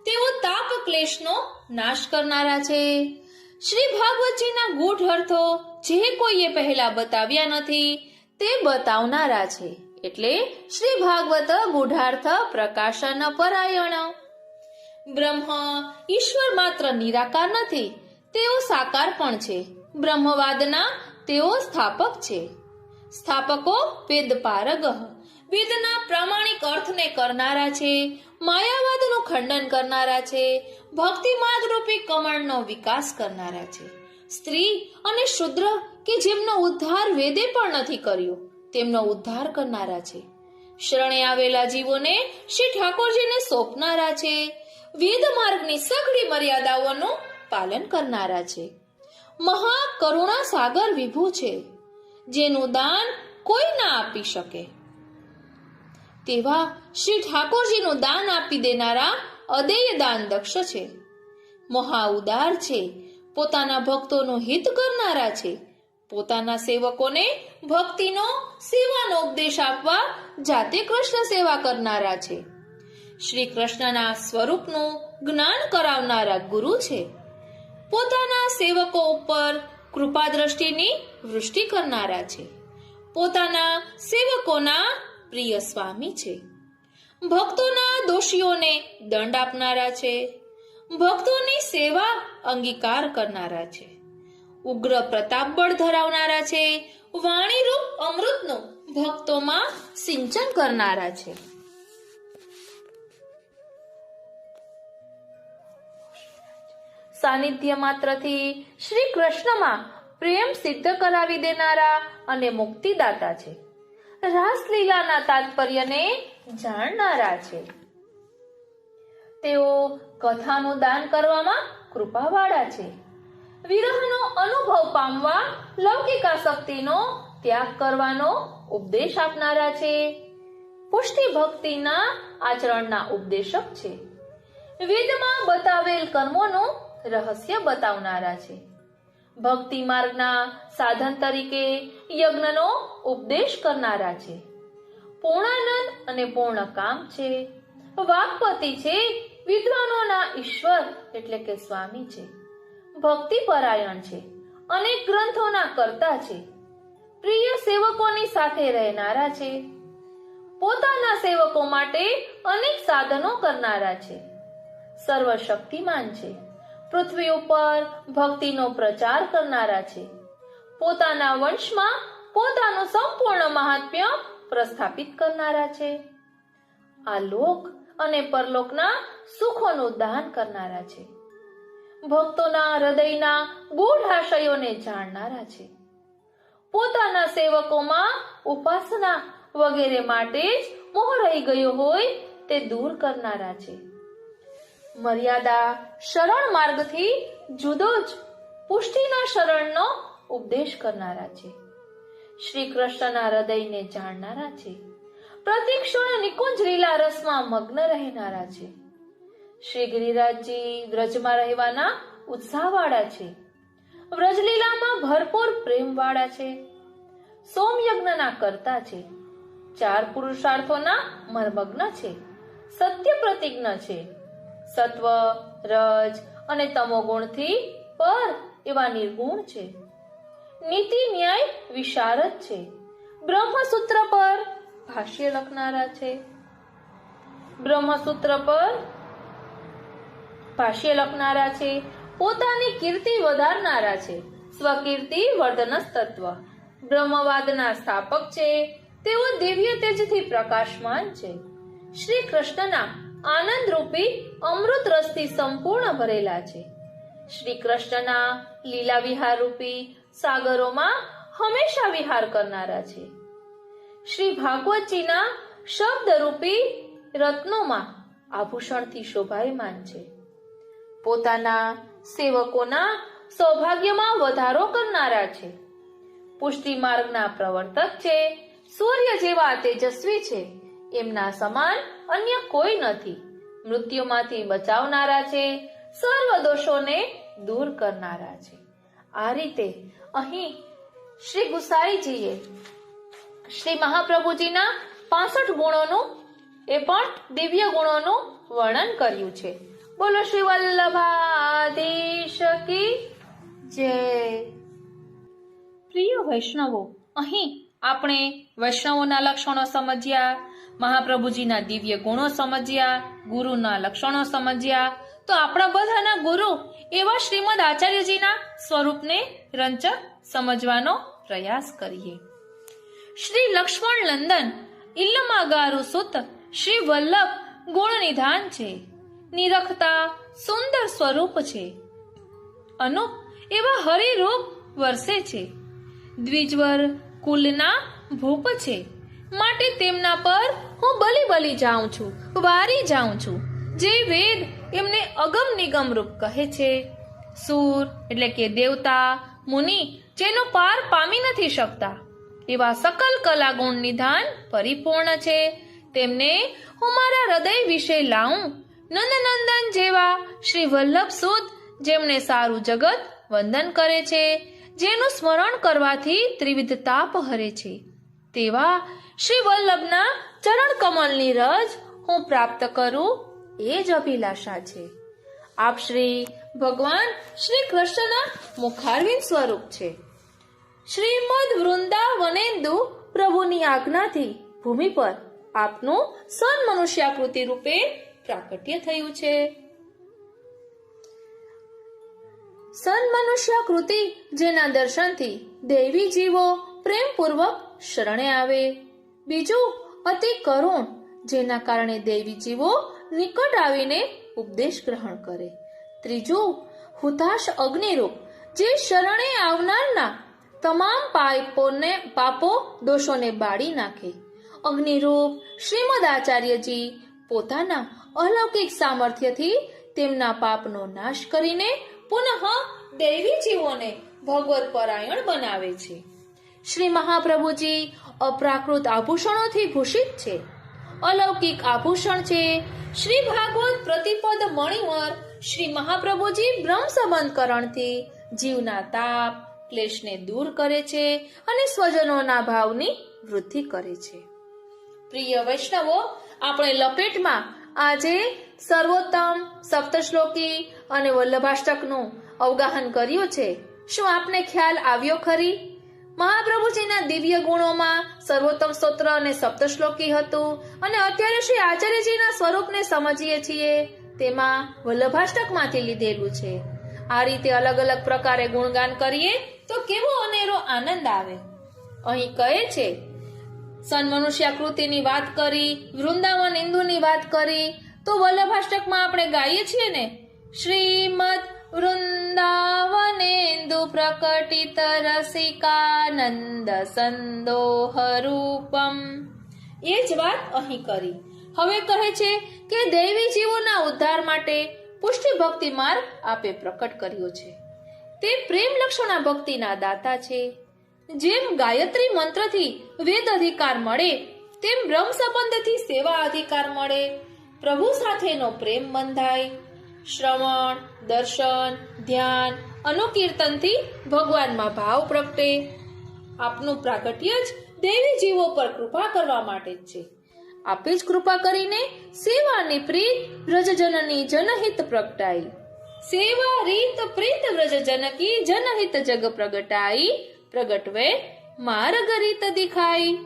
તેઓ તાપ ક્લેશનો નાશ કરનારા છે. શ્રી ભાગવતજીના ગૂઢ અર્થો જે કોઈએ પહેલા બતાવ્યા નથી તે બતાવનારા છે. એટલે શ્રી ભાગવત ગૂઢાર્થ પ્રકાશન પરાયણ. બ્રહ્મ ઈશ્વર માત્ર નિરાકાર નથી, તેઓ સાકાર પણ છે. બ્રહ્મવાદના તેઓ સ્થાપક છે. સ્થાપકો વેદ પારગઃ, વેદના પ્રામાણિક અર્થને કરનારા છે. માયાવાદનું ખંડન કરનારા છે. ભક્તિ માર્ગ રૂપી કમળનો વિકાસ કરનારા છે. સ્ત્રી અને શુદ્ર કે જેમનો ઉદ્ધાર વેદે પણ નથી કર્યો તેમનો ઉદ્ધાર કરનારા છે. શરણે આવેલા જીવોને શ્રી ઠાકોરજીને સોંપનારા છે. વેદ માર્ગની સઘળી મર્યાદાઓનું પાલન કરનારા છે. મહા કરુણા સાગર વિભુ છે, જેનું દાન કોઈ ના આપી શકે તેવા શ્રી ઠાકોરજીનું દાન આપી દેનારા અદેય દાન દક્ષ છે. મહા ઉદાર છે, પોતાના ભક્તોનું હિત કરનારા છે. પોતાના સેવકોને ભક્તિનો સેવાનો ઉપદેશ આપવા જાતે કૃષ્ણ સેવા કરનારા છે. શ્રી કૃષ્ણના સ્વરૂપનું જ્ઞાન કરાવનારા ગુરુ છે. પોતાના સેવકો ઉપર કૃપા દ્રષ્ટિની વૃષ્ટિ કરનારા છે. પોતાના સેવકોના પ્રિય સ્વામી છે. ભક્તોના દોષીઓને દંડ આપનારા છે. ભક્તોની સેવા અંગીકાર કરનારા છે. ઉગ્ર પ્રતાપ બળ ધરાવનારા છે. વાણી રૂપ અમૃતનું ભક્તોમાં સિંચન કરનારા છે. સાનિધ્ય માત્રથી શ્રી કૃષ્ણમાં પ્રેમ સિદ્ધ કરાવી દેનારા અને મુક્તિદાતા છે. રાસલીલાના તાત્પર્યને જાણનારા છે. તેઓ કથાનું દાન કરવામાં કૃપાવાળા છે. વિરહનો અનુભવ પામવા લૌકિકાસક્તિનો ત્યાગ કરવાનો ઉપદેશ આપનારા છે. પુષ્ટિ ભક્તિના આચરણના ઉપદેશક છે. વેદમાં બતાવેલ કર્મોનું રહસ્ય બતાવનારા છે. ભક્તિ માર્ગના સાધન તરીકે યજ્ઞનો ઉપદેશ કરનારા છે. પૂર્ણાનંદ અને પૂર્ણકામ છે. વાકપતિ છે. વિદ્વાનોના ઈશ્વર એટલે કે સ્વામી છે. ભક્તિ પરાયણ છે. અનેક ગ્રંથોના કર્તા છે. પ્રિય સેવકોની સાથે રહેનારા છે. પોતાના સેવકો માટે અનેક સાધનો કરનારા છે. સર્વશક્તિમાન છે. પૃથ્વી ઉપર ભક્તિનો પ્રચાર કરનારા છે. પોતાના વંશમાં પોતાનું સંપૂર્ણ મહાત્મ્ય પ્રસ્થાપિત કરનારા છે. આ લોક અને પરલોકના સુખોનું દાન કરનારા છે. ભક્તોના હૃદયના ગૂઢ આશયોને જાણનારા છે. પોતાના સેવકોમાં ઉપાસના વગેરે માટે જ મોહ રહી ગયો હોય તે દૂર કરનારા છે. મર્યાદા શરણ માર્ગથી જુદો જ પુષ્ટિના શરણનો ઉપદેશ કરનારા છે. શ્રી કૃષ્ણના હૃદયને જાણનારા છે. પ્રતિક્ષણ નિકુંજ લીલા રસમાં મગ્ન રહેનારા છે. શ્રી ગિરિરાજજી વ્રજમાં રહેવાના ઉત્સાહવાળા છે. વ્રજલીલામાં ભરપૂર પ્રેમવાળા છે. સોમયજ્ઞના કર્તા છે. 4 પુરુષાર્થોના મર્મગ્ન છે. સત્ય પ્રતિજ્ઞ છે. સત્વ, રજ અને તમો ગુણથી પર એવા નિર્ગુણ છે. નીતિ ન્યાય વિશારદ છે. બ્રહ્મસૂત્ર પર ભાષ્ય લખનારા છે. બ્રહ્મસૂત્ર પર ભાષ્ય લખનારા છે. પોતાની કીર્તિ વધારનારા છે. સ્વકીર્તિ વર્ધનસ તત્વ. બ્રહ્મવાદના સ્થાપક છે. તેઓ દિવ્ય તેજથી પ્રકાશમાન છે. શ્રી કૃષ્ણના આનંદ રૂપી અમૃત રસથી સંપૂર્ણ ભરેલા છે. શ્રી કૃષ્ણના લીલા વિહાર રૂપી સાગરોમાં હંમેશા વિહાર કરનારા છે. શ્રી ભાગવતજીના શબ્દ રૂપી રત્નોમાં આભૂષણથી શોભાયમાન છે. પોતાના સેવકોના સૌભાગ્યમાં વધારો કરનારા છે. પુષ્ટિ માર્ગના પ્રવર્તક છે. સૂર્ય જેવા તેજસ્વી છે. એમના સમાન અન્ય કોઈ નથી. મૃત્યુમાંથી બચાવનારા છે. સર્વ દોષોને દૂર કરનારા છે. આ રીતે અહીં શ્રી ગુસાઈજીએ શ્રી મહાપ્રભુજીના 65 ગુણોનું એ પણ દિવ્ય ગુણોનું વર્ણન કર્યું છે. બોલો શ્રી વલ્લભાધીશ કી જય. પ્રિય વૈષ્ણવો, અહીં આપણે વૈષ્ણવોના લક્ષણો સમજ્યા, મહાપ્રભુજીના દિવ્ય ગુણો સમજ્યા, ગુરુના લક્ષણો સમજ્યા. તો આપણા બધાના ગુરુ એવા શ્રીમદ આચાર્યજીના સ્વરૂપને રંચક સમજવાનો પ્રયાસ કરીએ. શ્રી લક્ષ્મણ લંદન ઇલ્લમાગારુ સુત શ્રી વલ્લભ ગુણ નિધાન છે. નિરખતા સુંદર સ્વરૂપ છે. અનુપ એવા હરિરૂપ વર્ષે છે. દ્વિજવર કુલના ભૂપ છે. માટે તેમના પર હું બલી જાઉં છું, વારી જાઉં છું. જે વેદ એમને અગમ નિગમ રૂપ કહે છે. સૂર એટલે કે દેવતા, મુનિ જેનો પાર પામી નથી શકતા એવા સકલ કલા ગુણ નિધાન પરિપૂર્ણ છે. તેમને હું મારા હૃદય વિશે લાવું. નંદનંદન જેવા શ્રી વલ્લભ સુત જેમને સારું જગત વંદન કરે છે, જેનું સ્મરણ કરવાથી ત્રિવિધ તાપ હરે છે, તેવા શ્રી વલ્લભના ચરણ કમલની રજ હું પ્રાપ્ત કરું એ જ અભિલાષા છે. આપ શ્રી ભગવાન શ્રી કૃષ્ણના મુખારવિંદ સ્વરૂપ છે. શ્રીમદ વૃંદાવનેન્દુ પ્રભુની આજ્ઞાથી ભૂમિ પર આપનું સન મનુષ્યાકૃતિ રૂપે પ્રાકટ્ય થયું છે. સન મનુષ્યાકૃતિ જેના દર્શનથી દૈવી જીવો પ્રેમપૂર્વક શરણે આવે. બીજું અતિ કરુણ જેના કારણે દૈવી જીવો નિકટ આવીને ઉપદેશ ગ્રહણ કરે. ત્રીજું હુતાશ અગ્નિરૂપ જે શરણે આવનારના તમામ પાપો દોષોને બાળી નાખે. અગ્નિરૂપ શ્રીમદ આચાર્યજી પોતાના અલૌકિક સામર્થ્યથી તેમના પાપનો નાશ કરીને પુનઃ દૈવી જીવોને ભગવત પરાયણ બનાવે છે. શ્રી મહાપ્રભુજી અપ્રાકૃત આભૂષણોથી ભૂષિત છે. અલૌકિક આભૂષણ છે. શ્રી ભાગવત પ્રતિપદ મણિવર શ્રી મહાપ્રભુજી બ્રહ્મ સંબંધ કરણથી જીવના તાપ ક્લેશને દૂર કરે છે અને સ્વજનોના ભાવની વૃદ્ધિ કરે છે. પ્રિય વૈષ્ણવો, આપણે લપેટમાં આજે સર્વોત્તમ, સપ્તશ્લોકી અને વલ્લભાષ્ટકનું અવગાહન કર્યું છે. શું આપને ખ્યાલ આવ્યો ખરી? મહાપ્રભુજીના દિવ્ય ગુણોમાં સર્વોત્તમ સ્તોત્ર અને સપ્તશ્લોકી હતું અને અત્યારે શ્રી આચાર્યજીના સ્વરૂપને સમજીએ છીએ તેમાં વલ્લભાષ્ટકમાંથી લીધેલું છે. આ રીતે અલગ અલગ પ્રકારે ગુણગાન કરીએ તો કેવો અનેરો આનંદ આવે. અહીં કહે છે સન મનુષ્યાકૃતિની વાત કરી, વૃંદાવન ઇન્દુની વાત કરી, તો વલ્લભાષ્ટકમાં આપણે ગાઈએ છીએ ને, શ્રીમદ વૃંદાવનેન્દુ પ્રકટિત રસિકાનંદ સંદોહ રૂપમ. એ જ વાત અહીં કરી. હવે કહે છે કે દૈવી જીવોના ઉદ્ધાર માટે પુષ્ટિ ભક્તિ માર્ગ આપે પ્રકટ કર્યો છે. તે પ્રેમ લક્ષણા ભક્તિના દાતા છે. જેમ ગાયત્રી મંત્રથી વેદ અધિકાર મળે, તેમ બ્રહ્મ સંબંધથી સેવા અધિકાર મળે. પ્રભુ સાથેનો પ્રેમ બંધાય. શ્રવણ, દર્શન, ધ્યાન, અનુકીર્તનથી ભગવાનમાં ભાવ પ્રગટે. આપનું પ્રાગટ્ય જ દૈવી જીવો પર કૃપા કરવા માટે જ છે. આપે જ કૃપા કરીને સેવાની પ્રીત વ્રજજનની જનહિત પ્રગટાઈ. સેવા રીત પ્રીત વ્રજજનકી જનહિત જગ પ્રગટાઈ. પ્રગટવે માર્ગ રીત દિખાઈ.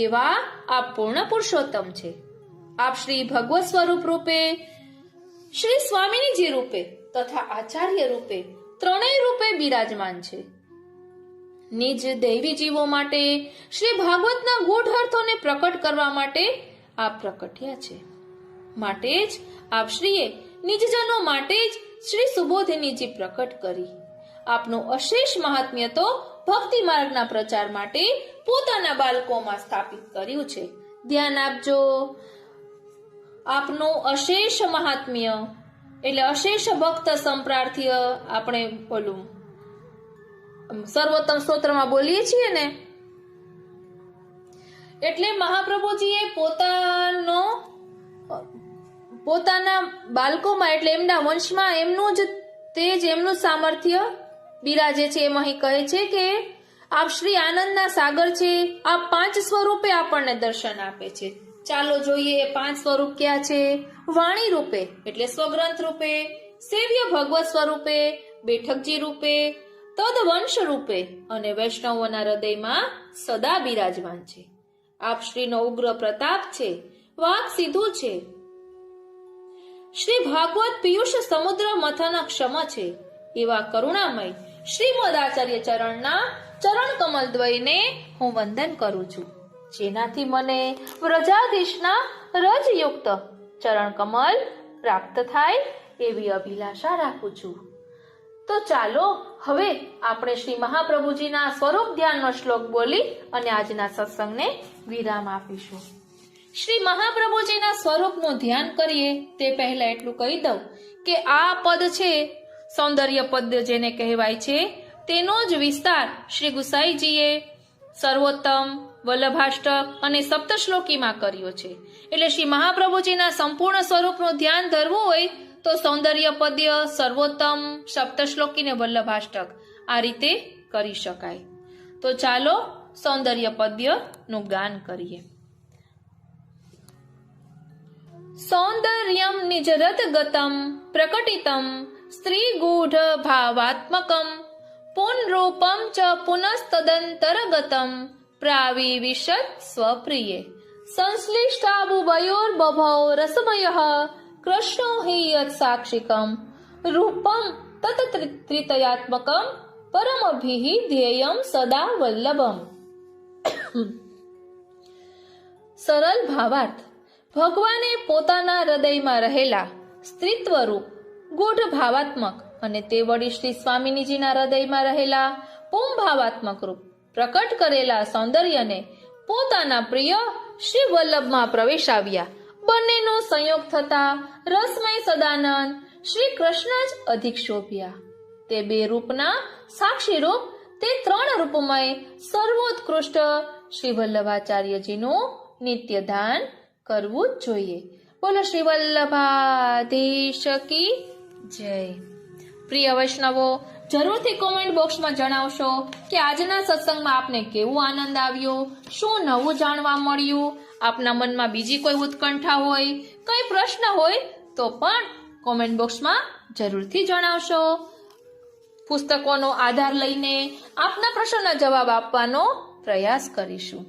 એવા આપ પૂર્ણ પુરુષોત્તમ છે. આપ શ્રી ભગવત સ્વરૂપ રૂપે, શ્રી સ્વામિનીજી રૂપે તથા આચાર્ય રૂપે ત્રણેય રૂપે બિરાજમાન છે. નિજ દૈવી જીવો માટે શ્રી ભાગવતના ગૂઢ અર્થોને પ્રકટ કરવા માટે આપ પ્રકટ્યા છે. માટે જ આપ શ્રીએ નિજજનો માટે જ શ્રી સુબોધિનીજી પ્રકટ કરી. આપનું અશેષ મહાત્મ્ય તો ભક્તિ માર્ગના પ્રચાર માટે પોતાના બાળકોમાં સ્થાપિત કર્યું છે. ધ્યાન આપજો. આપનું અશેષ મહાત્મ્ય એટલે અશેષ ભક્ત સંપ્રાર્થ્ય આપણે બોલું સર્વોત્તમ સ્તોત્રમાં બોલીએ છીએ ને, એટલે મહાપ્રભુજીએ પોતાના બાળકોમાં એટલે એમના વંશમાં એમનું જ તેજ, એમનું સામર્થ્ય બિરાજે છે. એમ અહીં કહે છે કે આપ શ્રી આનંદના સાગર છે. આપ પાંચ સ્વરૂપે આપણને દર્શન આપે છે. ચાલો જોઈએ એ 5 સ્વરૂપ ક્યાં છે. વાણી રૂપે એટલે સ્વગ્રંથ રૂપે, સેવ્ય ભગવત સ્વરૂપે, બેઠકજી રૂપે, તદવંશ રૂપે અને વૈષ્ણવોના હૃદયમાં સદા બિરાજમાન છે. આપ શ્રીનો ઉગ્ર પ્રતાપ છે, વાક સીધું છે. શ્રી ભાગવત પિયુષ સમુદ્ર મથન ક્ષમ છે. એવા કરુણામય શ્રીમદ આચાર્ય ચરણના ચરણ કમલ દ્વયને હું વંદન કરું છું, જેનાથી મને વ્રજાધીશના રજયુક્ત ચરણ કમલ પ્રાપ્ત થાય એવી અભિલાષા રાખું છું. તો ચાલો હવે આપણે શ્રી મહાપ્રભુજીના સ્વરૂપ ધ્યાનનો શ્લોક બોલી અને આજના સત્સંગને વિરામ આપીશું. શ્રી મહાપ્રભુજીના સ્વરૂપનું ધ્યાન કરીએ તે પહેલા એટલું કહી દઉં કે આ પદ છે, સૌંદર્ય પદ જેને કહેવાય છે, તેનો જ વિસ્તાર શ્રી ગુસાઈજીએ સર્વોત્તમ, વલ્લભાષ્ટક અને સપ્તશ્લોકીમાં કર્યો છે. એટલે શ્રી મહાપ્રભુજીના સંપૂર્ણ સ્વરૂપનું ધ્યાન ધરવું હોય તો સૌંદર્ય પદ્ય, સર્વોત્તમ, સપ્તશ્લોકી ને વલ્લભાષ્ટક આ રીતે કરી શકાય. તો ચાલો સૌંદર્ય પદ્યનું ગાન કરીએ. સૌંદર્યમ નિજરત ગતમ પ્રકટિતમ સ્ત્રી ગૂઢ ભાવાત્મકમ પુનરૂપમ ચ પુનસ્તદંતરગતમ પ્રાવિવિશત સ્વપ્રિયે સંશ્લિષ્ટાબુભયોર બભો રસમયઃ કૃષ્ણો હિ યત સાક્ષિકમ રૂપમ તત્ત્રિતયાત્મકમ પરમભિઃ ધ્યેયમ સદા વલ્લભમ. સરળ ભાવાર્થ. ભગવાને પોતાના હૃદયમાં રહેલા સ્ત્રીત્વ રૂપ, ગૂઢ ભાવાત્મક અને તે વળી શ્રી સ્વામિનીજીના હૃદયમાં રહેલા પું ભાવાત્મક રૂપ પ્રકટ કરેલા સૌંદર્યને પોતાના પ્રિય શ્રી વલ્લભમાં પ્રવેશાવ્યા. બંનેનો સંયોગ થતા રસમય સદાનંદ શ્રી કૃષ્ણ જ અધિક શોભ્યા. તે બે રૂપના સાક્ષી રૂપ, તે 3 રૂપમય સર્વોત્કૃષ્ટ શ્રી વલ્લભાચાર્યજીનું નિત્ય ધાન કરવું જ જોઈએ. બોલો શ્રી વલ્લભાધીશ કી જય. પ્રિય વૈષ્ણવો, જરૂરથી કોમેન્ટ બોક્સમાં જણાવશો કે આજના સત્સંગમાં આપને કેવો આનંદ આવ્યો, શું નવું જાણવા મળ્યું. આપના મનમાં બીજી કોઈ ઉત્કંઠા હોય, કઈ પ્રશ્ન હોય તો પણ કોમેન્ટ બોક્સમાં જરૂરથી જણાવશો. પુસ્તકોનો આધાર લઈને આપના પ્રશ્નના જવાબ આપવાનો પ્રયાસ કરીશું.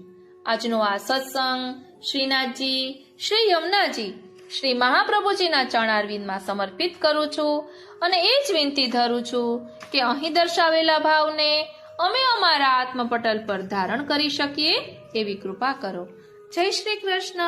આજનો આ સત્સંગ શ્રીનાથજી, શ્રી યમુનાજી, શ્રી મહાપ્રભુજીના ચરણારવિંદમાં સમર્પિત કરું છું અને એ જ વિનંતી ધરું છું કે અહીં દર્શાવેલા ભાવને અમે અમારા આત્મપટલ પર ધારણ કરી શકીએ એવી કૃપા કરો. જય શ્રી કૃષ્ણ.